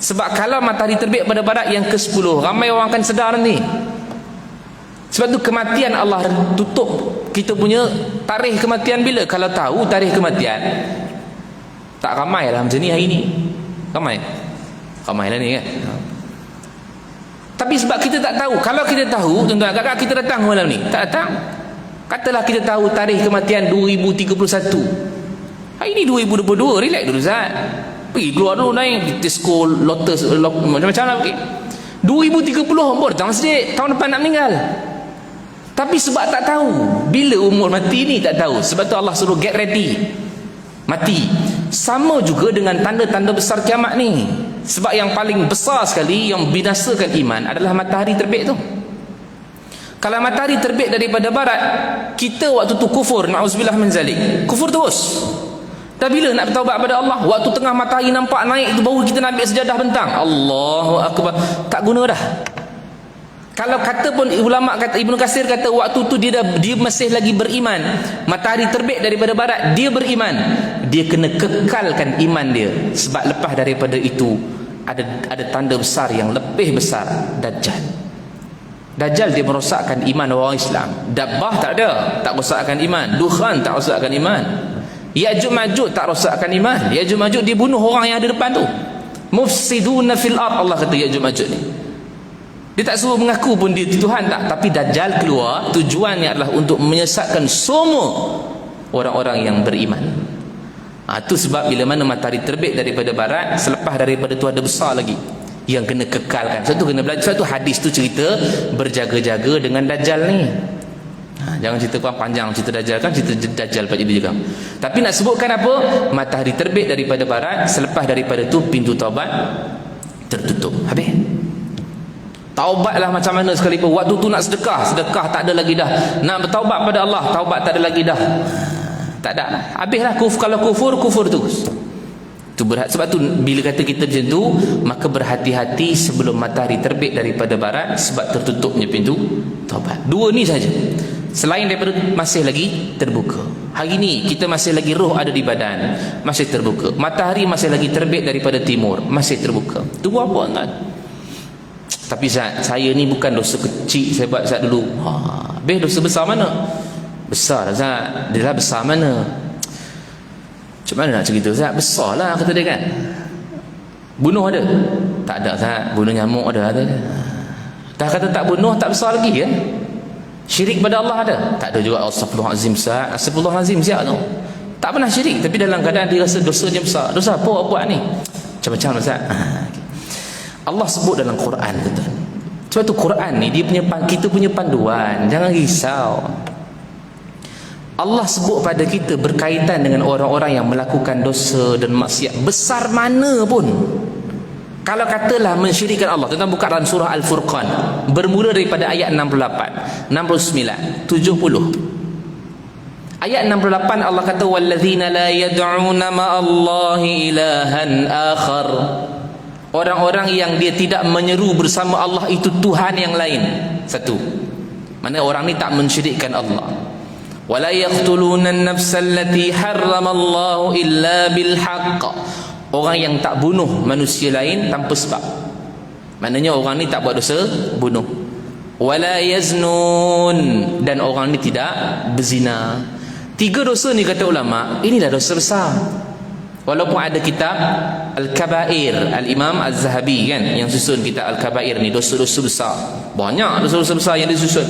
Sebab kalau matahari terbit pada barat yang ke-10, ramai orang akan sedar ni. Sebab tu kematian Allah tutup kita punya tarikh kematian bila? Kalau tahu tarikh kematian, tak ramai lah macam ni hari ni. Ramai lah ni kan. Tapi sebab kita tak tahu. Kalau kita tahu, tuan-tuan, agak-agak kita datang malam ni, tak datang. Katalah kita tahu tarikh kematian 2031. Hari ni 2022, relax dulu Zat. Pergi keluar dulu, naik disco, lotus, macam-macam lah pergi. 2030 umur datang masjid, tahun depan nak meninggal. Tapi sebab tak tahu bila umur mati ni, tak tahu. Sebab tu Allah suruh get ready, mati. Sama juga dengan tanda-tanda besar kiamat ni. Sebab yang paling besar sekali yang binasakan iman adalah matahari terbit tu. Kalau matahari terbit daripada barat, kita waktu tu kufur, na'udzubillah min zalik, kufur terus. Dah bila nak bertaubat pada Allah? Waktu tengah matahari nampak naik itu baru kita nak ambil sejadah bentang. Allahu akbar. Tak guna dah. Kalau kata pun ulama kata, Ibnu Katsir kata waktu tu dia masih lagi beriman. Matahari terbit daripada barat, dia beriman. Dia kena kekalkan iman dia. Sebab lepas daripada itu ada tanda besar yang lebih besar, Dajjal. Dajjal dia merosakkan iman orang Islam. Dabbah tak ada, tak rosakkan iman. Dukhan tak rosakkan iman. Ya'juj Ma'juj tak rosakkan iman. Ya'juj Ma'juj dia bunuh orang yang ada depan tu. Mufsiduna fil ard, Allah kata Ya'juj Ma'juj ni. Dia tak suruh mengaku pun dia Tuhan tak. Tapi Dajjal keluar, tujuannya adalah untuk menyesatkan semua orang-orang yang beriman. Itu sebab bila mana matahari terbit daripada barat, selepas daripada tu ada besar lagi yang kena kekalkan. Satu kena belajar. Satu hadis tu cerita berjaga-jaga dengan Dajjal ni. Jangan cerita panjang cerita Dajjal, kan cerita Dajjal Pak Jadi juga. Tapi nak sebutkan apa? Matahari terbit daripada barat, selepas daripada tu pintu taubat tertutup. Habis. Taubatlah macam mana sekalipun. Waktu tu nak sedekah tak ada lagi dah. Nak bertaubat pada Allah, taubat tak ada lagi dah. Tak ada. Habislah kalau kufur terus. Sebab tu bila kata kita macam tu, maka berhati-hati sebelum matahari terbit daripada barat, sebab tertutupnya pintu taubat. Dua ni saja. Selain daripada masih lagi terbuka. Hari ni kita masih lagi roh ada di badan, masih terbuka. Matahari masih lagi terbit daripada timur, masih terbuka. Tunggu apa kan? Tapi saya ni bukan dosa kecil saya buat dulu. Habis dosa besar mana? Besar Zat. Dia lah besar mana? Macam mana nak cerita Zat? Besar lah kata dia kan. Bunuh ada? Tak ada Zat. Bunuh nyamuk ada. Dah kata tak bunuh, tak besar lagi kan? Syirik pada Allah ada? Tak ada juga. Astagfirullahalazim Zat. Astagfirullahalazim siap tu. Tak pernah syirik, tapi dalam keadaan dia rasa dosanya besar. Dosa apa awak buat ni? Macam-macam Zat. Allah sebut dalam Quran kata. Sebab tu Quran ni dia punya, kita punya panduan. Jangan risau. Allah sebut pada kita berkaitan dengan orang-orang yang melakukan dosa dan maksiat besar mana pun. Kalau katalah mensyirikkan Allah, tentang buka dalam surah Al-Furqan, bermula daripada ayat 68, 69, 70. Ayat 68 Allah kata wallazina la yad'una ma'allahi ilahan akhar. Orang-orang yang dia tidak menyeru bersama Allah itu Tuhan yang lain. Satu. Mana orang ni tak mensyirikkan Allah. Wala yaqtuluna an-nafsa allati harramallahu illa bil haqq. Orang yang tak bunuh manusia lain tanpa sebab. Maknanya orang ni tak buat dosa bunuh. Wala yaznun, dan orang ni tidak berzina. Tiga dosa ni kata ulama, inilah dosa besar. Walaupun ada kitab Al-Kabair, Al-Imam Az-Zahabi kan yang susun kitab Al-Kabair ni, dosa-dosa besar. Banyak dosa-dosa besar yang disusun.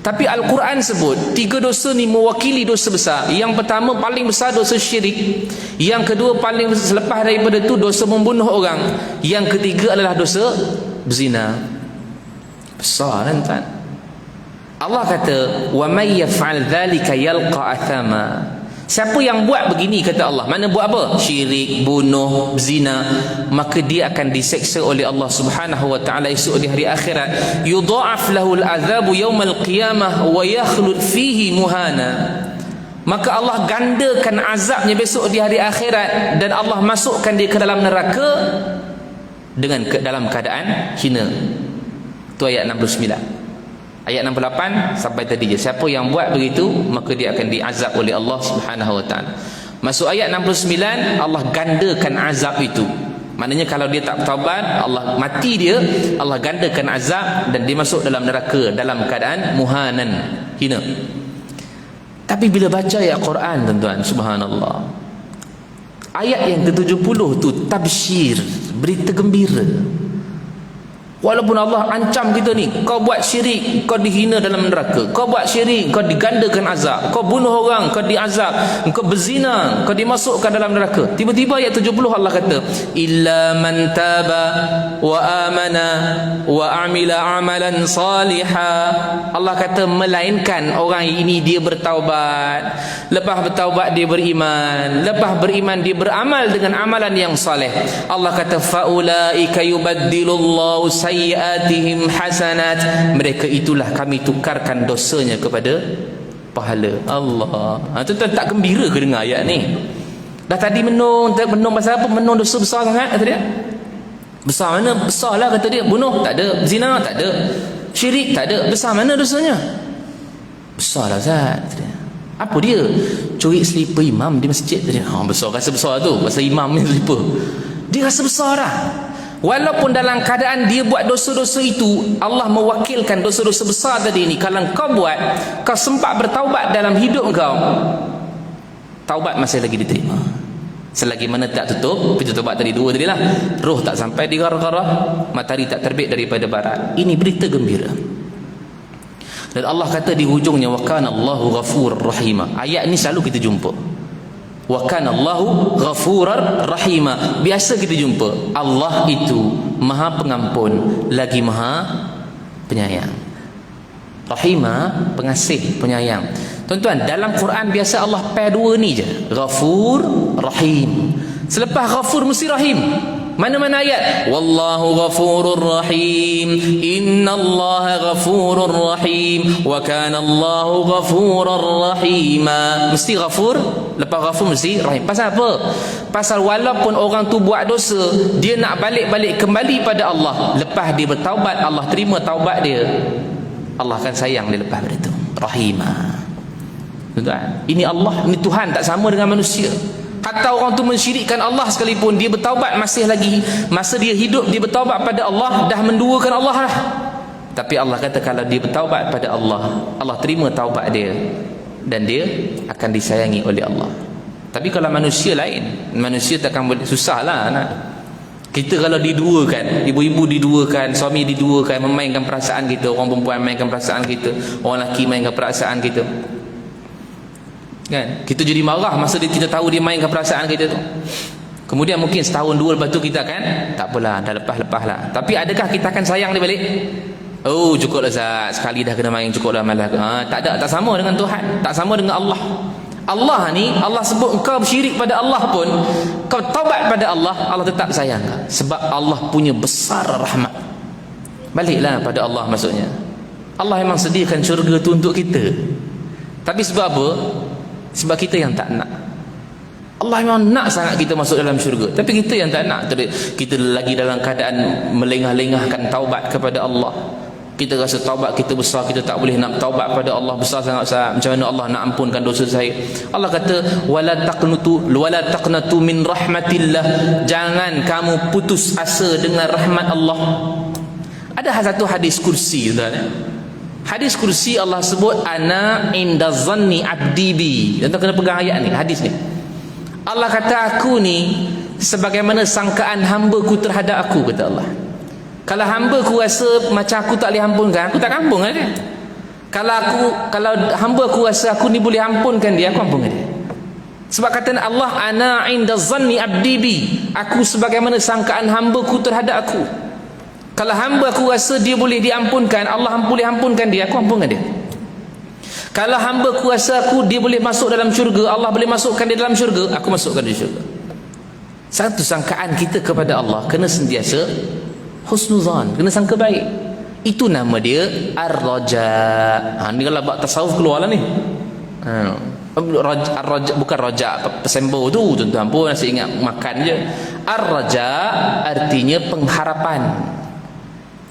Tapi Al-Quran sebut tiga dosa ni mewakili dosa besar. Yang pertama paling besar dosa syirik. Yang kedua paling selepas daripada itu dosa membunuh orang. Yang ketiga adalah dosa berzina. Besar kan tuan? Allah kata wa may yaf'al dzalika yalqa athama. Siapa yang buat begini kata Allah, mana buat apa? Syirik, bunuh, berzina, maka dia akan diseksa oleh Allah Subhanahu wa taala esok di hari akhirat. Yudha'af lahu al-'adzabu yaumal qiyamah wa yakhlud fihi muhana. Maka Allah gandakan azabnya besok di hari akhirat dan Allah masukkan dia ke dalam neraka dengan dalam keadaan hina. Itu ayat 69. Ayat 68 sampai tadi je. Siapa yang buat begitu maka dia akan diazab oleh Allah Subhanahu wa taala. Masuk ayat 69, Allah gandakan azab itu. Maknanya kalau dia tak bertaubat, Allah mati dia, Allah gandakan azab dan dia masuk dalam neraka dalam keadaan muhanan, hina. Tapi bila baca ayat Quran tuan-tuan, subhanallah, ayat yang ke-70 tu tabsyir, berita gembira. Walaupun Allah ancam kita ni, kau buat syirik, kau dihina dalam neraka. Kau buat syirik, kau digandakan azab. Kau bunuh orang, kau diazab. Kau berzina, kau dimasukkan dalam neraka. Tiba-tiba ayat 70 Allah kata, illa man taba wa amana wa amila amalan salihah. Allah kata melainkan orang ini dia bertaubat. Lepas bertaubat dia beriman. Lepas beriman dia beramal dengan amalan yang saleh. Allah kata faulaika yubaddilullahu sayyiatihim hasanat. Mereka itulah kami tukarkan dosanya kepada pahala. Allah. Tuan-tuan tak gembira ke dengar ayat ni? Dah tadi menung pasal apa? Menung dosa besar sangat kata dia. Besar mana? Besar lah kata dia. Bunuh tak ada, zina tak ada, syirik tak ada. Besar mana dosanya? Besar lah Ustaz kata dia. Apa dia? Curi selipar imam di masjid kata dia. Besar, rasa besar tu pasal imam ni selipar. Dia rasa besar dah. Walaupun dalam keadaan dia buat dosa-dosa itu, Allah mewakilkan dosa-dosa besar tadi ni. Kalau kau buat, kau sempat bertaubat dalam hidup kau, taubat masih lagi diterima. Selagi mana tak tutup pintu taubat tadi dua tadi lah, roh tak sampai di garah-garah, matahari tak terbit daripada barat. Ini berita gembira. Dan Allah kata di hujungnya, wa kana Allahu ghafurur rahima. Ayat ni selalu kita jumpa. Wa kana Allahu ghafurar rahima. Biasa kita jumpa Allah itu Maha Pengampun lagi Maha Penyayang. Rahima, pengasih, penyayang. Tuan-tuan, dalam Quran biasa Allah pair dua ni je, Ghafur, Rahim. Selepas Ghafur mesti Rahim. Mana-mana ayat, wallahu ghafurur rahim, innallaha ghafurur rahim, wa kana Allahu ghafurur rahima. Mesti ghafur, lepas ghafur mesti rahim. Pasal apa? Pasal walaupun orang tu buat dosa, dia nak balik-balik kembali pada Allah, lepas dia bertaubat, Allah terima taubat dia, Allah akan sayang dia lepas pada itu. Rahimah. Tuan, ini Allah, ini Tuhan, tak sama dengan manusia. Hatta orang tu mensyirikkan Allah sekalipun, dia bertaubat masih lagi, masa dia hidup dia bertaubat pada Allah, dah menduakan Allah lah. Tapi Allah kata kalau dia bertaubat pada Allah, Allah terima taubat dia dan dia akan disayangi oleh Allah. Tapi kalau manusia lain, manusia takkan boleh, susah lah nak. Kita kalau diduakan, ibu-ibu diduakan, suami diduakan, memainkan perasaan kita, orang perempuan memainkan perasaan kita, orang lelaki mainkan perasaan kita, kan? Kita jadi marah masa kita tahu dia mainkan perasaan kita tu. Kemudian mungkin setahun dua lepas tu kita akan, tak apalah, dah lepas lah. Tapi adakah kita akan sayang dia balik? Oh, cukup lah Zat, sekali dah kena main, cukup lah malah. Tak ada, tak sama dengan Tuhan, tak sama dengan Allah. Allah ni, Allah sebut kau bersyirik pada Allah pun, kau taubat pada Allah, Allah tetap sayang. Sebab Allah punya besar rahmat. Baliklah pada Allah maksudnya. Allah memang sediakan syurga tu untuk kita. Tapi sebab apa? Sebab kita yang tak nak. Allah memang nak sangat kita masuk dalam syurga, tapi kita yang tak nak. Kita lagi dalam keadaan melengah-lengahkan taubat kepada Allah. Kita rasa taubat kita besar, kita tak boleh nak taubat pada Allah, besar sangat Ustaz. Macam mana Allah nak ampunkan dosa saya? Allah kata wala taqnatu min rahmatillah. Jangan kamu putus asa dengan rahmat Allah. Ada satu hadis kursi tuan. Hadis kursi Allah sebut ana inda zanni abdi bi. Tuan kena pegang ayat ni, hadis ni. Allah kata aku ni sebagaimana sangkaan hamba-Ku terhadap aku, kata Allah. Kalau hamba-Ku rasa macam aku tak boleh ampunkan, aku tak ampun dia. Kalau hamba-Ku rasa aku ni boleh ampunkan dia, aku ampunkan dia. Sebab kata Allah ana inda zanni abdi bi. Aku sebagaimana sangkaan hamba-Ku terhadap aku. Kalau hamba aku rasa dia boleh diampunkan, Allah boleh ampunkan dia, aku ampunkan dia. Kalau hamba aku rasa dia boleh masuk dalam syurga, Allah boleh masukkan dia dalam syurga, aku masukkan dia syurga. Satu sangkaan kita kepada Allah kena sentiasa husnuzan, kena sangka baik. Itu nama dia ar-raja. Ni kalau buat tasawuf keluar lah ni. Ar-raja bukan raja pesembo tu tuan-tuan pun masih ingat makan je. Ar-raja artinya pengharapan.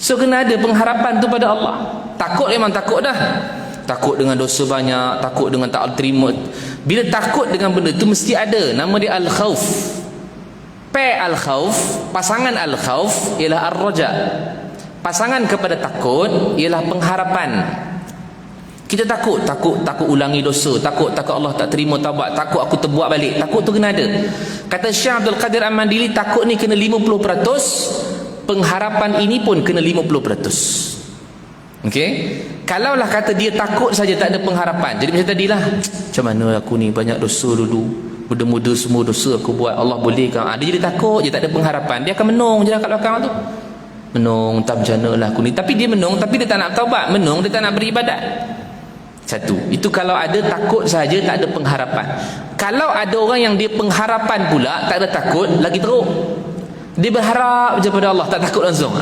So kena ada pengharapan tu pada Allah. Takut memang takut dah. Takut dengan dosa banyak, takut dengan tak terima. Bila takut dengan benda tu mesti ada. Nama dia al-khauf. Al-khauf, pasangan al-khauf ialah ar-raja. Pasangan kepada takut ialah pengharapan. Kita takut ulangi dosa, takut Allah tak terima taubat, takut aku terbuat balik. Takut tu kena ada. Kata Syekh Abdul Qadir Al-Mandili, takut ni kena 50%. Pengharapan ini pun kena 50%. Okey? Kalaulah kata dia takut saja tak ada pengharapan. Jadi macam tadilah, macam mana aku ni banyak dosa dulu, muda-muda semua dosa aku buat, Allah bolehkan. Dia jadi takut je, tak ada pengharapan. Dia akan menung je kat belakang tu. Menung, tak macam mana lah aku ni. Tapi dia menung, tapi dia tak nak taubat. Menung, dia tak nak beribadat. Satu. Itu kalau ada takut saja, tak ada pengharapan. Kalau ada orang yang dia pengharapan pula, tak ada takut, lagi teruk. Dia berharap je pada Allah, tak takut langsung.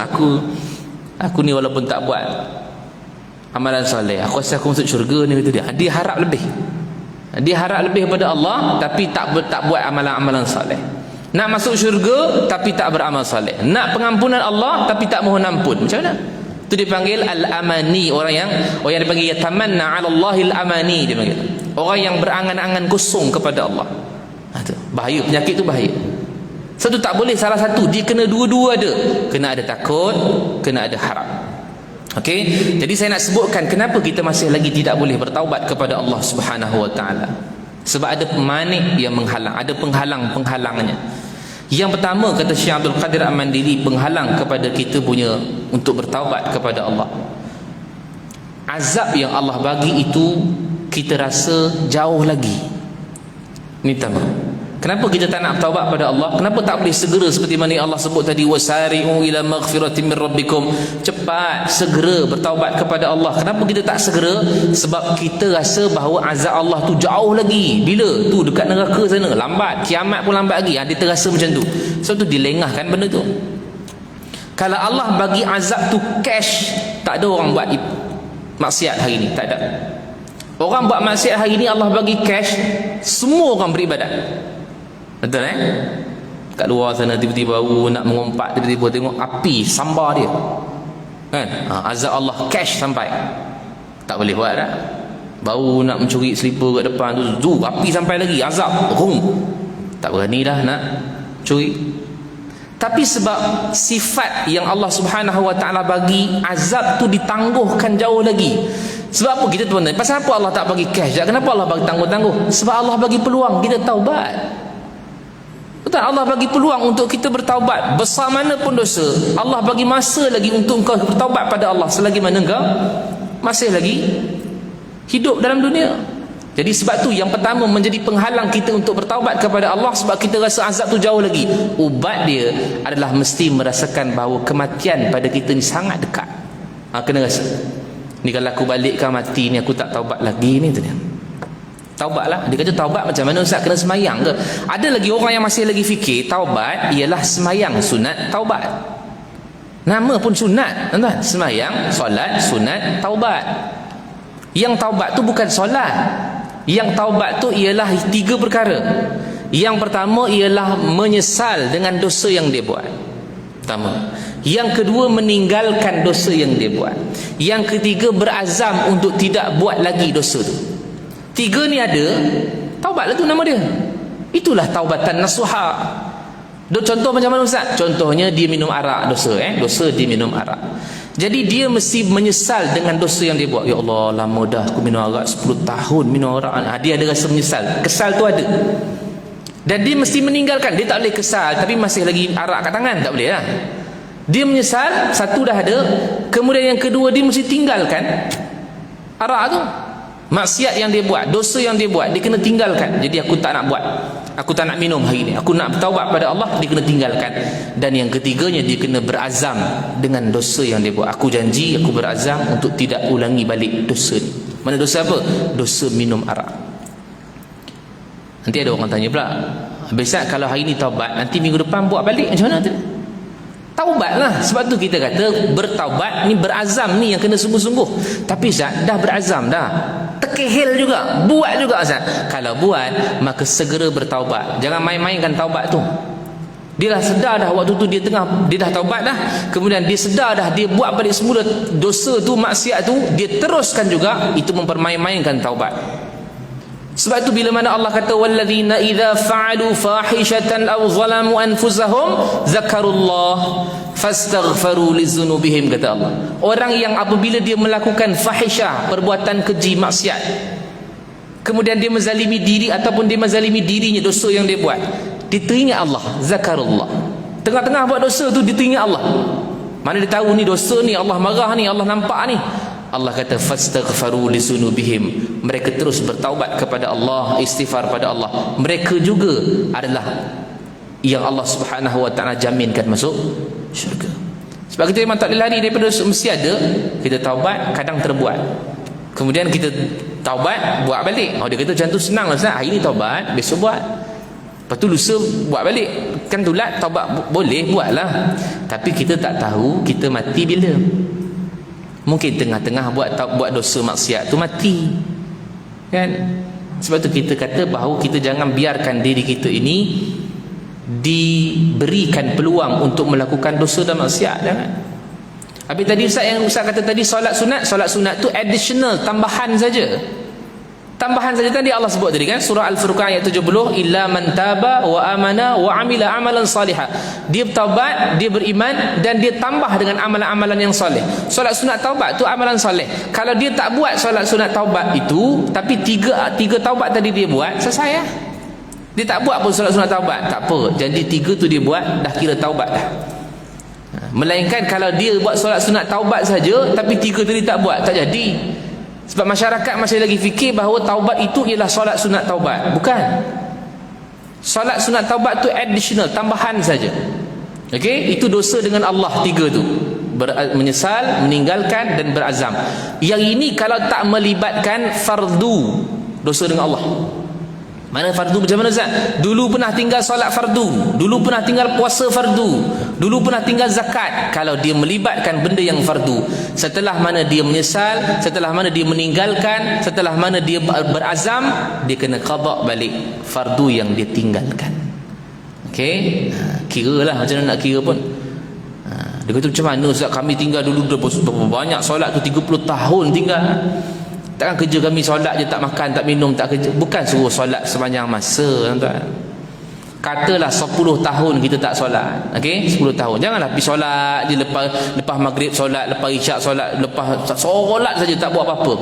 Aku ni walaupun tak buat amalan soleh, aku rasa aku masuk syurga ni, kata dia. Dia harap lebih. Dia harap lebih daripada Allah tapi tak buat amalan-amalan soleh. Nak masuk syurga tapi tak beramal soleh. Nak pengampunan Allah tapi tak mohon ampun. Macam mana? Itu dipanggil al-amani. Orang yang dipanggil yatamanna 'ala Allahil amani, dia panggil. Orang yang berangan-angan kosong kepada Allah. Itu bahaya, penyakit tu bahaya. Satu tak boleh salah satu, dia kena dua-dua ada. Kena ada takut, kena ada harap. Okey, jadi saya nak sebutkan kenapa kita masih lagi tidak boleh bertaubat kepada Allah Subhanahu wa taala. Sebab ada pemanik yang menghalang, ada penghalang-penghalangnya. Yang pertama, kata Syekh Abdul Qadir Al-Mandili, penghalang kepada kita punya untuk bertaubat kepada Allah. Azab yang Allah bagi itu kita rasa jauh lagi. Ini pertama. Kenapa kita tak nak bertaubat pada Allah? Kenapa tak boleh segera seperti mana Allah sebut tadi, wasari'u ila maghfiratin min rabbikum, cepat segera bertaubat kepada Allah. Kenapa kita tak segera? Sebab kita rasa bahawa azab Allah tu jauh lagi. Bila? Tu dekat neraka sana, lambat, kiamat pun lambat lagi. Dia terasa macam tu. Sebab tu dilengahkan benda tu. Kalau Allah bagi azab tu cash, tak ada orang buat maksiat hari ni, tak ada. Orang buat maksiat hari ni Allah bagi cash, semua orang beribadat. Betul kat luar sana tiba-tiba nak mengumpat, tiba-tiba tengok api sambar dia kan, azab Allah cash sampai, tak boleh buat dah. Baru nak mencuri selipar kat depan tu api sampai lagi, azab tak berani dah nak curi. Tapi sebab sifat yang Allah Subhanahu wa taala bagi, azab tu ditangguhkan jauh lagi. Sebab apa kita tuan-tuan? Pasal apa Allah tak bagi cash? Kenapa Allah bagi tangguh-tangguh? Sebab Allah bagi peluang kita taubat. Betul, Allah bagi peluang untuk kita bertaubat. Besar mana pun dosa, Allah bagi masa lagi untuk engkau bertaubat pada Allah selagi mana engkau masih lagi hidup dalam dunia. Jadi sebab tu yang pertama menjadi penghalang kita untuk bertaubat kepada Allah, sebab kita rasa azab tu jauh lagi. Ubat dia adalah mesti merasakan bahawa kematian pada kita ni sangat dekat. Kena rasa ni, kalau aku balikkan mati ni, aku tak taubat lagi ni tu dia. Taubatlah. Dia kata taubat macam mana Ustaz? Kena semayang ke? Ada lagi orang yang masih lagi fikir taubat ialah semayang sunat taubat. Nama pun sunat, tuan-tuan. Semayang, solat, sunat, taubat. Yang taubat tu bukan solat. Yang taubat tu ialah 3 perkara. Yang pertama ialah menyesal dengan dosa yang dia buat. Pertama. Yang kedua, meninggalkan dosa yang dia buat. Yang ketiga, berazam untuk tidak buat lagi dosa tu. 3 ni ada, taubatlah tu nama dia. Itulah taubatan nasuha. Contoh macam mana Ustaz? Contohnya dia minum arak, dosa dia minum arak. Jadi dia mesti menyesal dengan dosa yang dia buat. Ya Allah, lama dah aku minum arak, 10 tahun minum arak. Dia ada rasa menyesal. Kesal tu ada. Dan dia mesti meninggalkan. Dia tak boleh kesal tapi masih lagi arak kat tangan, tak boleh lah. Dia menyesal, satu dah ada. Kemudian yang kedua, dia mesti tinggalkan arak tu. Maksiat yang dia buat, dosa yang dia buat, dia kena tinggalkan. Jadi aku tak nak buat, aku tak nak minum hari ni, aku nak bertaubat pada Allah, dia kena tinggalkan. Dan yang ketiganya, dia kena berazam dengan dosa yang dia buat. Aku janji, aku berazam untuk tidak ulangi balik dosa ni. Mana dosa apa? Dosa minum arak. Nanti ada orang tanya pula, besok kalau hari ni taubat, nanti minggu depan buat balik, macam mana tu? Taubatlah. Sebab tu kita kata bertaubat ni, berazam ni yang kena sungguh-sungguh. Tapi Ustaz, dah berazam dah, terkehil juga, buat juga Ustaz. Kalau buat, maka segera bertaubat. Jangan main-mainkan taubat tu. Dia dah sedar dah waktu tu dia dah taubat dah. Kemudian dia sedar dah, dia buat balik semula dosa tu, maksiat tu, dia teruskan juga. Itu mempermain-mainkan taubat. Sebab itu bila mana Allah kata walladzina idza fa'alu fahishatan aw zalamu anfusahum zakarullah fastaghfaru lidzunubihim, kata Allah. Orang yang apabila dia melakukan fahisyah, perbuatan keji, maksiat, kemudian dia menzalimi diri ataupun dia menzalimi dirinya, dosa yang dia buat, dia teringat Allah, zakarullah. Tengah-tengah buat dosa tu dia teringat Allah. Mana dia tahu ni dosa ni, Allah marah ni, Allah nampak ni. Allah kata fastaghfaru lisunubihim, mereka terus bertaubat kepada Allah, istighfar pada Allah. Mereka juga adalah yang Allah Subhanahu wa taala jaminkan masuk syurga. Sebab kita memang tak boleh lari daripada dosa. Mesti ada kita taubat, kadang terbuat, kemudian kita taubat, buat balik. Dia kata macam tu senang lah Ustaz, hari ni taubat, besok buat, lepas tu lusa buat balik. Kan tulat taubat boleh buatlah, tapi kita tak tahu kita mati bila. Mungkin tengah-tengah buat dosa maksiat tu mati, kan? Sebab tu kita kata bahawa kita jangan biarkan diri kita ini diberikan peluang untuk melakukan dosa dan maksiat. Jangan. Habis tadi Ustaz kata tadi solat sunat tu additional, tambahan saja. Tambahan saja tadi Allah sebut tadi kan, surah Al-Furqan ayat 70, illa man taba wa amana wa amila amalan salihah. Dia taubat, dia beriman dan dia tambah dengan amalan-amalan yang soleh. Solat sunat taubat tu amalan soleh. Kalau dia tak buat solat sunat taubat itu, tapi tiga taubat tadi dia buat, selesai ya. Dia tak buat pun solat sunat taubat, tak apa. Jadi tiga tu dia buat, dah kira taubat dah. Melainkan kalau dia buat solat sunat taubat saja, tapi tiga tadi tak buat, tak jadi. Sebab masyarakat masih lagi fikir bahawa taubat itu ialah solat sunat taubat. Bukan. Solat sunat taubat tu additional, tambahan saja. Okey, itu dosa dengan Allah tiga tu. Menyesal, meninggalkan dan berazam. Yang ini kalau tak melibatkan fardu, dosa dengan Allah. Mana fardu macam mana Ustaz? Dulu pernah tinggal solat fardu, dulu pernah tinggal puasa fardu, dulu pernah tinggal zakat. Kalau dia melibatkan benda yang fardu, setelah mana dia menyesal, setelah mana dia meninggalkan, setelah mana dia berazam, dia kena qada balik fardu yang dia tinggalkan. Okey, kira lah macam mana nak kira pun. Dia kata macam mana Ustaz, kami tinggal dulu banyak solat tu, 30 tahun tinggal. Takkan kerja kami solat je, tak makan, tak minum, tak kerja. Bukan suruh solat sepanjang masa, tuan-tuan. Katalah 10 tahun kita tak solat. Okey, 10 tahun. Janganlah pergi solat je lepas maghrib solat, lepas isyak solat, lepas solat saja tak buat apa-apa.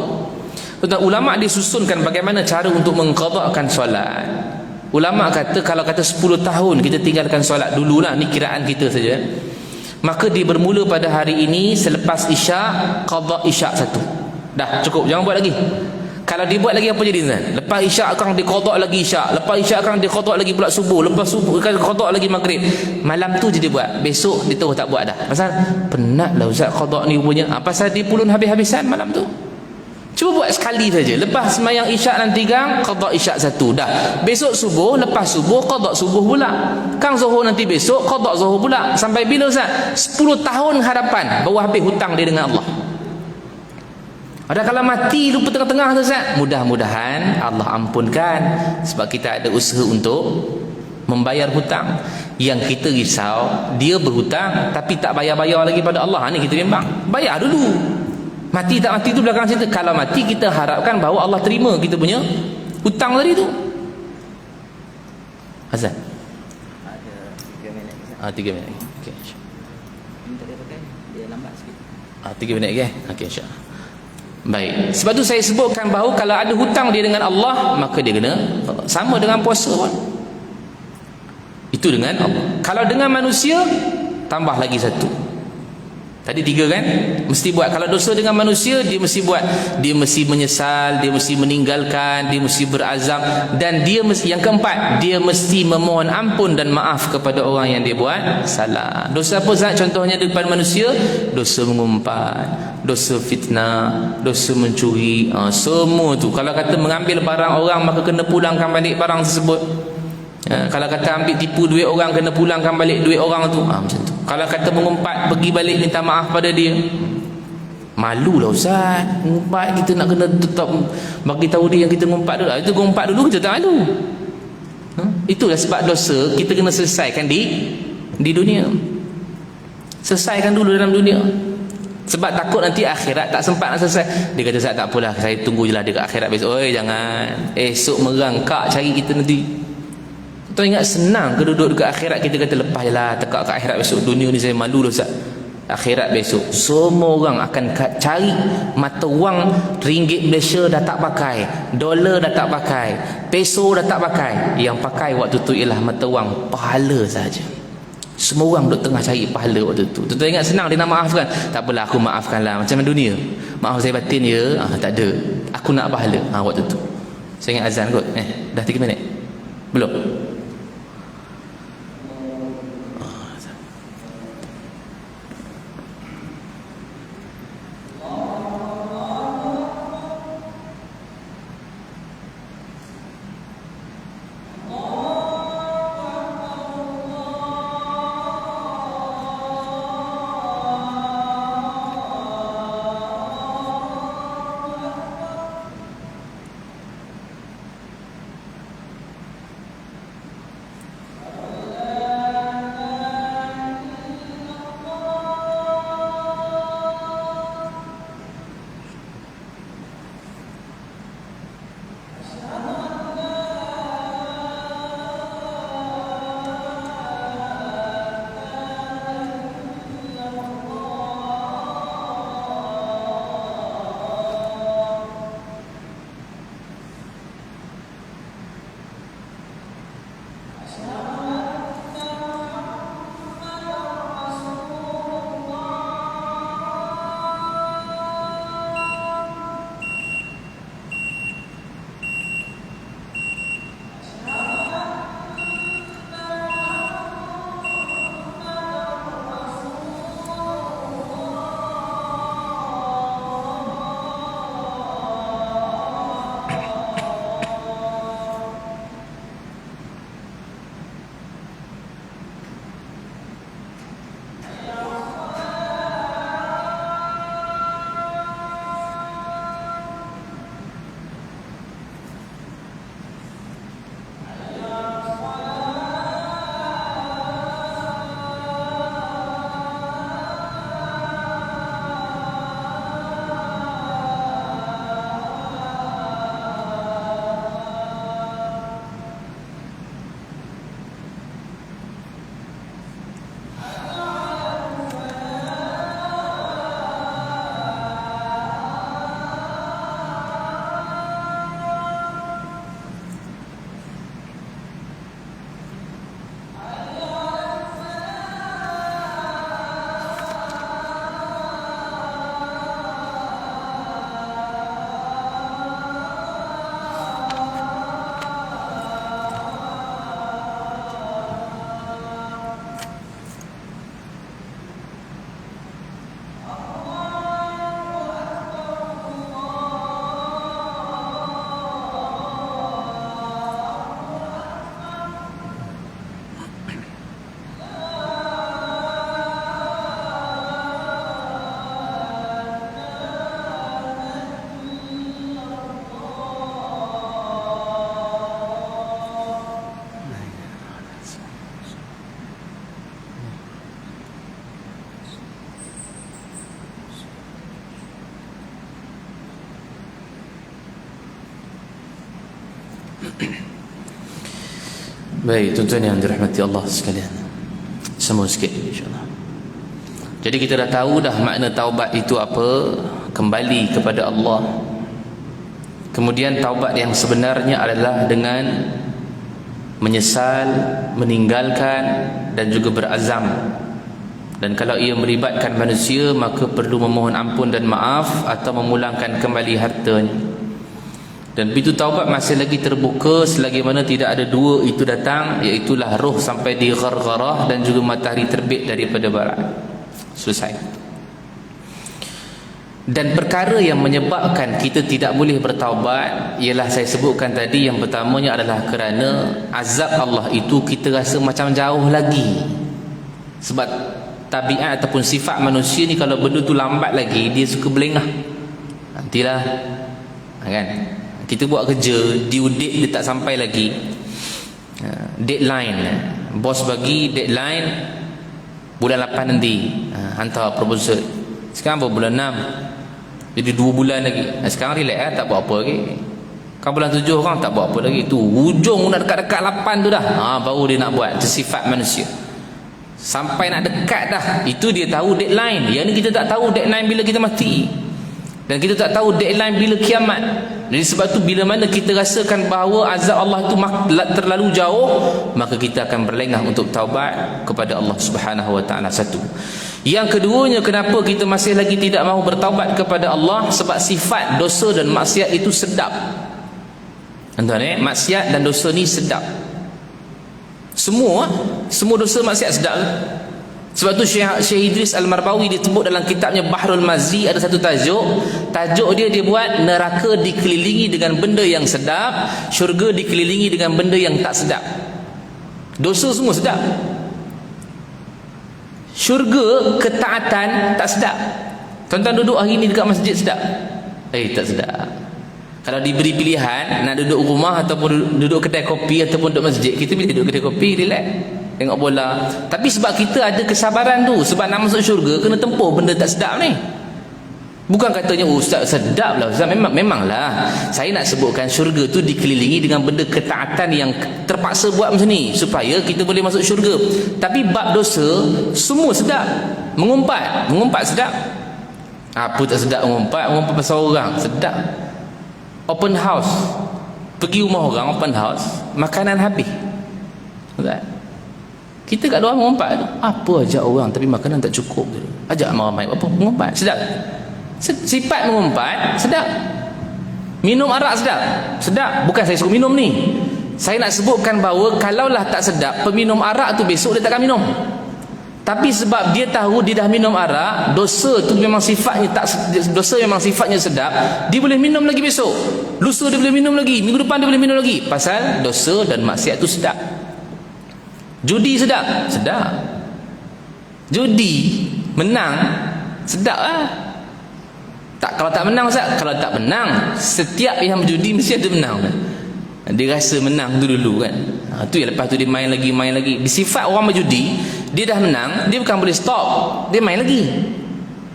Tuan-tuan, ulama disusunkan bagaimana cara untuk mengqada'kan solat. Ulama kata kalau kata 10 tahun kita tinggalkan solat dululah, ni kiraan kita saja. Maka dia bermula pada hari ini selepas isyak, qada' isyak satu. Dah cukup, jangan buat lagi. Kalau dia buat lagi apa jadi Zan? Lepas isyak akan dia qada' lagi isyak, lepas isyak akan dia qada' lagi pula subuh, lepas subuh akan qada' lagi maghrib. Malam tu je dia buat, besok dia tahu tak buat dah. Pasal penatlah Ustaz qada' ni punya. Pasal dia pulun habis-habisan malam tu. Cuba buat sekali saja. Lepas sembahyang isyak nanti gang, qada' isyak satu dah. Besok subuh, lepas subuh qada' subuh pula. Kang zuhur nanti besok qada' zuhur pula. Sampai bila Ustaz? 10 tahun hadapan baru habis hutang dia dengan Allah. Ada kalau mati lupa tengah-tengah tu Ustaz, mudah-mudahan Allah ampunkan, sebab kita ada usaha untuk membayar hutang. Yang kita risau, dia berhutang tapi tak bayar-bayar lagi pada Allah. Ni kita bimbang. Bayar dulu. Mati tak mati tu belakang cerita. Kalau mati kita harapkan bahawa Allah terima kita punya hutang tadi tu. Azan. Ada 3 minit. 3 minit lagi. Okey. Ini tak ada pakai, dia lambat sikit. 3 minit lagi. Okey, insya-Allah. Baik. Sebab tu saya sebutkan bahawa kalau ada hutang dia dengan Allah, maka dia kena sama dengan puasa pun. Itu dengan Allah. Kalau dengan manusia, tambah lagi satu. Tadi 3 kan? Mesti buat. Kalau dosa dengan manusia, dia mesti buat. Dia mesti menyesal, dia mesti meninggalkan, dia mesti berazam, dan dia mesti, yang keempat, dia mesti memohon ampun dan maaf kepada orang yang dia buat salah. Dosa apa Zat? Contohnya depan manusia, dosa mengumpat, dosa fitnah, dosa mencuri, semua tu. Kalau kata mengambil barang orang, maka kena pulangkan balik barang tersebut. Kalau kata ambil tipu duit orang, kena pulangkan balik duit orang tu. Macam tu. Kalau kata mengumpat, pergi balik minta maaf pada dia. Malulah Ustaz, mengumpat kita nak kena tetap bagi tahu dia yang kita mengumpat dulu. Itu mengumpat dulu kita tak malu. Itulah sebab dosa kita kena selesaikan di dunia. Selesaikan dulu dalam dunia. Sebab takut nanti akhirat tak sempat nak selesai. Dia kata Ustaz tak apalah, saya tunggu je lah dia kat akhirat besok. Oi jangan, esok merangkak cari kita nanti. Tuan ingat senang ke duduk dekat akhirat, kita kata lepas je lah, tekak kat akhirat besok. Dunia ni saya malu dah Ustaz. Akhirat besok semua orang akan cari mata wang. Ringgit Malaysia dah tak pakai, dolar dah tak pakai, peso dah tak pakai. Yang pakai waktu tu ialah mata wang pahala saja. Semua orang duduk tengah cari pahala waktu tu. Tuan ingat senang dia nak maafkan? Tak apalah, aku maafkanlah. Macam dunia, maaf saya batin je, tak ada, aku nak pahala. Waktu tu saya ingat azan kot. Dah 3 minit belum? Baik, tuan-tuan yang dirahmati Allah sekalian, semua sikit insya-Allah. Jadi kita dah tahu dah makna taubat itu apa, kembali kepada Allah. Kemudian taubat yang sebenarnya adalah dengan menyesal, meninggalkan dan juga berazam. Dan kalau ia melibatkan manusia, maka perlu memohon ampun dan maaf atau memulangkan kembali hartanya. Dan pintu taubat masih lagi terbuka selagi mana tidak ada dua itu datang, iaitulah roh sampai di ghargharah dan juga matahari terbit daripada barat. Selesai. Dan perkara yang menyebabkan kita tidak boleh bertaubat ialah saya sebutkan tadi, yang pertamanya adalah kerana azab Allah itu kita rasa macam jauh lagi. Sebab tabiat ataupun sifat manusia ni, kalau benda tu lambat lagi dia suka belengah. Nantilah, kan? Kita buat kerja, due date dia tak sampai lagi, deadline, bos bagi deadline bulan 8 nanti, hantar proposal. Sekarang apa, bulan 6, jadi 2 bulan lagi. Sekarang relax, tak buat apa lagi. Kan bulan 7 orang tak buat apa lagi. Tu hujung nak dekat-dekat 8 tu dah, baru dia nak buat. Itu sifat manusia. Sampai nak dekat dah, itu dia tahu deadline. Yang ni kita tak tahu deadline bila kita mati, dan kita tak tahu deadline bila kiamat. Jadi sebab tu bila mana kita rasakan bahawa azab Allah itu terlalu jauh, maka kita akan berlengah untuk taubat kepada Allah Subhanahu wa taala. Satu. Yang keduanya, kenapa kita masih lagi tidak mahu bertaubat kepada Allah? Sebab sifat dosa dan maksiat itu sedap. Tuan-tuan, maksiat dan dosa ni sedap. Semua dosa maksiat sedap. Sebab tu Syekh Idris Al-Marbawi dia sebut dalam kitabnya Bahrul Mazi, ada satu tajuk dia buat neraka dikelilingi dengan benda yang sedap, syurga dikelilingi dengan benda yang tak sedap. Dosa semua sedap, syurga ketaatan tak sedap. Tuan-tuan duduk hari ni dekat masjid sedap? Tak sedap. Kalau diberi pilihan nak duduk rumah ataupun duduk kedai kopi ataupun duduk masjid, kita pilih duduk kedai kopi, relax, tengok bola. Tapi sebab kita ada kesabaran tu, sebab nak masuk syurga kena tempuh benda tak sedap ni. Bukan katanya ustaz sedap lah ustaz. Memanglah saya nak sebutkan syurga tu dikelilingi dengan benda ketaatan yang terpaksa buat macam ni supaya kita boleh masuk syurga. Tapi bab dosa semua sedap. Mengumpat sedap. Apa tak sedap mengumpat pasal orang sedap. Open house, pergi rumah orang open house, makanan habis. Betul? Kita kat luar mengumpat, apa ajak orang tapi makanan tak cukup, ajak ramai-ramai, apa mengumpat sedap. Sifat mengumpat sedap. Minum arak sedap. Bukan saya suruh minum ni, saya nak sebutkan bahawa kalaulah tak sedap, peminum arak tu besok dia takkan minum. Tapi sebab dia tahu dia dah minum arak, dosa tu memang sifatnya sedap, dia boleh minum lagi besok, lusa dia boleh minum lagi, minggu depan dia boleh minum lagi, pasal dosa dan maksiat tu sedap. Judi sedap. Judi menang sedap lah. Kalau tak menang Ustaz, kalau tak menang, setiap yang berjudi mesti ada menang. Dia rasa menang tu dulu kan. Tu yang lepas tu dia main lagi. Di sifat orang berjudi, dia dah menang, dia bukan boleh stop, dia main lagi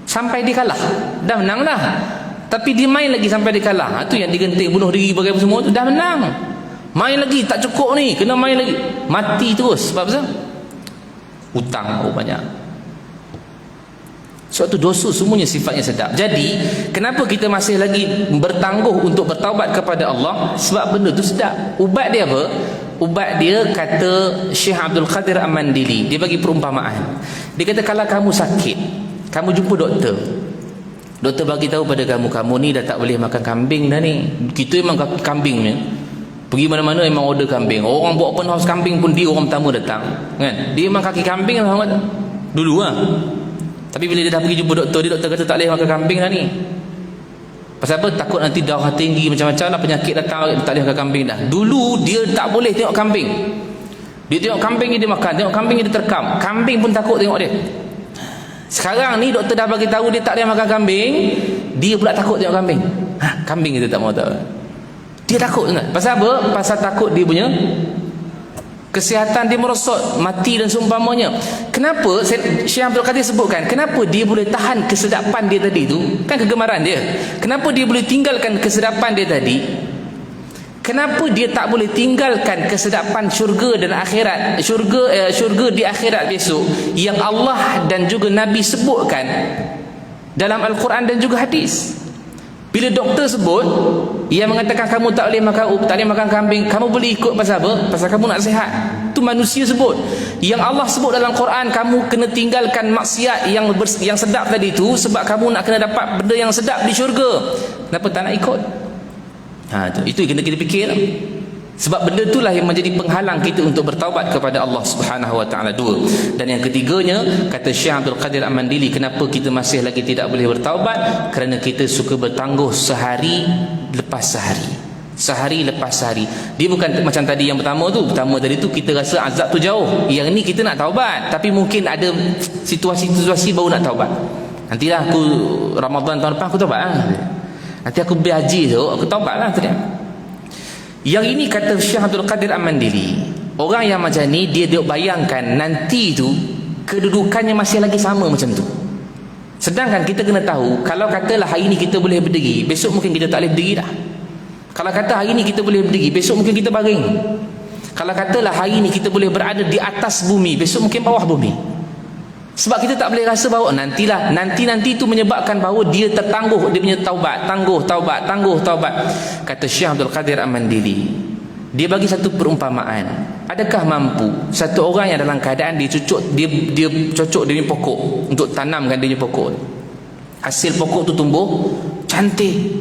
sampai dia kalah. Dah menang dah, tapi dia main lagi sampai dia kalah. Tu yang digenting, bunuh diri bagaimana semua tu, dah menang, main lagi, tak cukup ni, kena main lagi, mati terus. Sebab apa? Hutang banyak. Sebab tu dosa semuanya sifatnya sedap. Jadi kenapa kita masih lagi bertangguh untuk bertaubat kepada Allah? Sebab benda tu sedap. Ubat dia apa? Ubat dia, kata Syekh Abdul Qadir Amandili, dia bagi perumpamaan. Dia kata kalau kamu sakit, kamu jumpa doktor bagi tahu pada kamu ni dah tak boleh makan kambing dah ni. Kita memang kaki kambing ni, pergi mana-mana memang order kambing. Orang buat open house kambing pun dia orang pertama datang kan. Dia memang kaki kambing lah dulu lah. Tapi bila dia dah pergi jumpa doktor, doktor kata tak boleh makan kambing dah ni. Pasal apa? Takut nanti darah tinggi, macam-macam lah penyakit datang, tak boleh makan kambing dah. Dulu dia tak boleh tengok kambing. Dia tengok kambing dia makan, tengok kambing dia terkam. Kambing pun takut tengok dia. Sekarang ni doktor dah bagi tahu dia tak boleh makan kambing, dia pula takut tengok kambing. Kambing kita tak mau tahu. Dia takut sangat. Pasal apa? Pasal takut dia punya kesihatan dia merosot, mati dan seumpamanya. Kenapa Syekh Abdul Qadir sebutkan kenapa dia boleh tahan kesedapan dia tadi tu? Kan kegemaran dia. Kenapa dia boleh tinggalkan kesedapan dia tadi? Kenapa dia tak boleh tinggalkan kesedapan syurga dan akhirat, syurga di akhirat besok yang Allah dan juga Nabi sebutkan dalam Al-Quran dan juga hadis? Bila doktor sebut, ia mengatakan kamu tak boleh makan tak boleh makan kambing, kamu boleh ikut pasal apa? Pasal kamu nak sihat. Itu manusia sebut. Yang Allah sebut dalam Quran, kamu kena tinggalkan maksiat yang sedap tadi itu sebab kamu nak kena dapat benda yang sedap di syurga. Kenapa tak nak ikut? Itu yang kena kita fikir. Sebab benda itulah yang menjadi penghalang kita untuk bertaubat kepada Allah Subhanahu wa taala. Dua. Dan yang ketiganya, kata Syekh Abdul Qadir Al-Mandili, kenapa kita masih lagi tidak boleh bertaubat? Kerana kita suka bertangguh sehari lepas sehari, sehari lepas sehari. Dia bukan macam tadi yang pertama tu. Pertama tadi tu kita rasa azab tu jauh. Yang ni kita nak taubat, tapi mungkin ada situasi-situasi baru nak taubat. Nantilah aku Ramadan tahun depan aku taubat nanti aku pergi haji tu aku taubat lah tu dia. Yang ini kata Syekh Abdul Qadir Al-Mandili, orang yang macam ni dia bayangkan nanti tu kedudukannya masih lagi sama macam tu. Sedangkan kita kena tahu, kalau katalah hari ni kita boleh berdiri, besok mungkin kita tak boleh berdiri dah. Kalau kata hari ni kita boleh berdiri, besok mungkin kita baring. Kalau katalah hari ni kita boleh berada di atas bumi, besok mungkin bawah bumi. Sebab kita tak boleh rasa bahawa nanti itu menyebabkan bahawa dia tertangguh, dia punya taubat, tangguh taubat. Kata Syekh Abdul Qadir Al-Mandili, dia bagi satu perumpamaan. Adakah mampu satu orang yang dalam keadaan dia cocok dia punya pokok untuk tanamkan dia punya pokok, hasil pokok tu tumbuh cantik,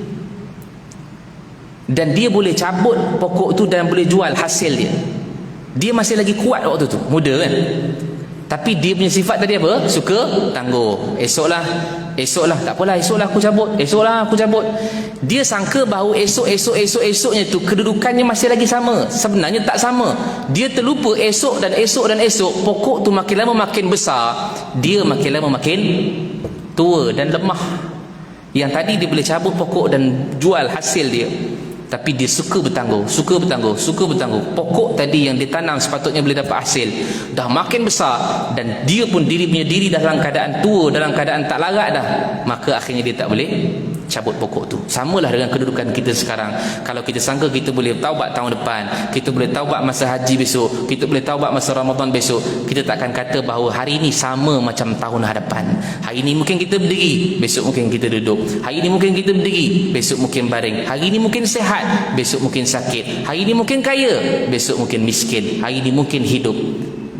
dan dia boleh cabut pokok tu dan boleh jual hasil dia masih lagi kuat waktu tu, muda kan. Tapi dia punya sifat tadi apa? Suka tangguh. Esoklah tak apalah, esoklah aku cabut. Dia sangka bahawa esoknya tu kedudukannya masih lagi sama. Sebenarnya tak sama. Dia terlupa esok, pokok tu makin lama makin besar, dia makin lama makin tua dan lemah. Yang tadi dia boleh cabut pokok dan jual hasil dia, tapi dia suka bertangguh. Pokok tadi yang ditanam sepatutnya boleh dapat hasil, dah makin besar, dan dia pun punya diri dalam keadaan tua, dalam keadaan tak larat dah, maka akhirnya dia tak boleh cabut pokok tu. Samalah dengan kedudukan kita sekarang. Kalau kita sangka kita boleh taubat tahun depan, kita boleh taubat masa haji besok, kita boleh taubat masa Ramadan besok, kita takkan kata bahawa hari ini sama macam tahun hadapan. Hari ini mungkin kita berdiri, besok mungkin kita duduk. Hari ini mungkin kita berdiri, besok mungkin baring. Hari ini mungkin sehat, besok mungkin sakit. Hari ini mungkin kaya, besok mungkin miskin. Hari ini mungkin hidup,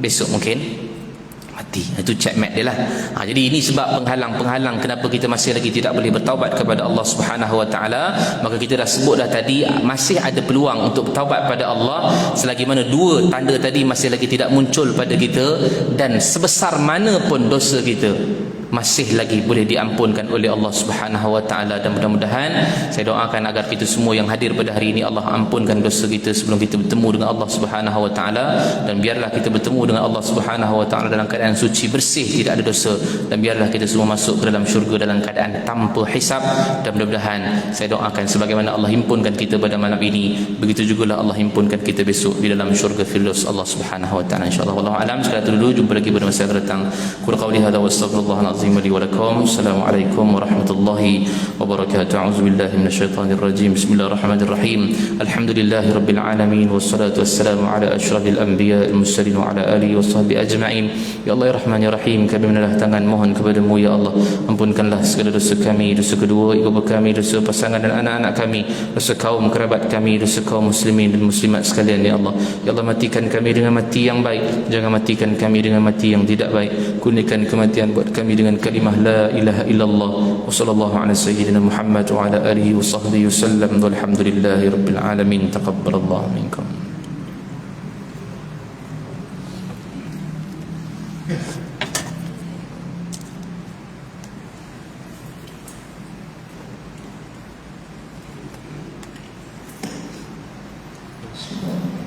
besok mungkin mati. Itu checkmate dia lah. Jadi ini sebab penghalang kenapa kita masih lagi tidak boleh bertaubat kepada Allah Subhanahu wa taala. Maka kita dah sebut dah tadi, masih ada peluang untuk bertaubat pada Allah selagi mana dua tanda tadi masih lagi tidak muncul pada kita, dan sebesar mana pun dosa kita masih lagi boleh diampunkan oleh Allah Subhanahu wa taala. Dan mudah-mudahan saya doakan agar kita semua yang hadir pada hari ini, Allah ampunkan dosa kita sebelum kita bertemu dengan Allah Subhanahu wa taala, dan biarlah kita bertemu dengan Allah Subhanahu wa taala dalam keadaan suci, bersih, tidak ada dosa, dan biarlah kita semua masuk ke dalam syurga dalam keadaan tanpa hisab. Dan mudah-mudahan saya doakan sebagaimana Allah himpunkan kita pada malam ini, begitu jugalah Allah himpunkan kita besok di dalam syurga Firdaus Allah Subhanahu wa taala, insyaallah. Wallahu alam. Sekali dulu, jumpa lagi pada masa yang akan datang. Qul qawli hadza wa astaghfirullah لي ولكم. السلام عليكم ورحمة الله وبركاته. أعوذ بالله من الشيطان الرجيم. بسم الله الرحمن الرحيم. الحمد لله رب العالمين، والصلاة والسلام على أشرف الأنبياء المرسلين وعلى آله وصحبه أجمعين. Ya Allah, ya Rahman, ya Rahim, kami menadah tangan mohon kepadamu, ya Allah, ampunkanlah segala dosa kami, dosa kedua ibu bapa kami, dosa pasangan dan anak-anak kami, dosa kaum kerabat kami, dosa kaum muslimin dan muslimat sekalian, ya Allah. Ya Allah, matikan kami dengan mati yang baik, jangan matikan kami dengan mati yang tidak baik. Kurniakan kematian buat kami dengan kalimah la ilaha illallah. Wa sallallahu ala sayyidina Muhammad wa ala alihi wa sahbihi wasallam. Walhamdulillahi rabbil alamin. Taqabbalallahu minkum. Semua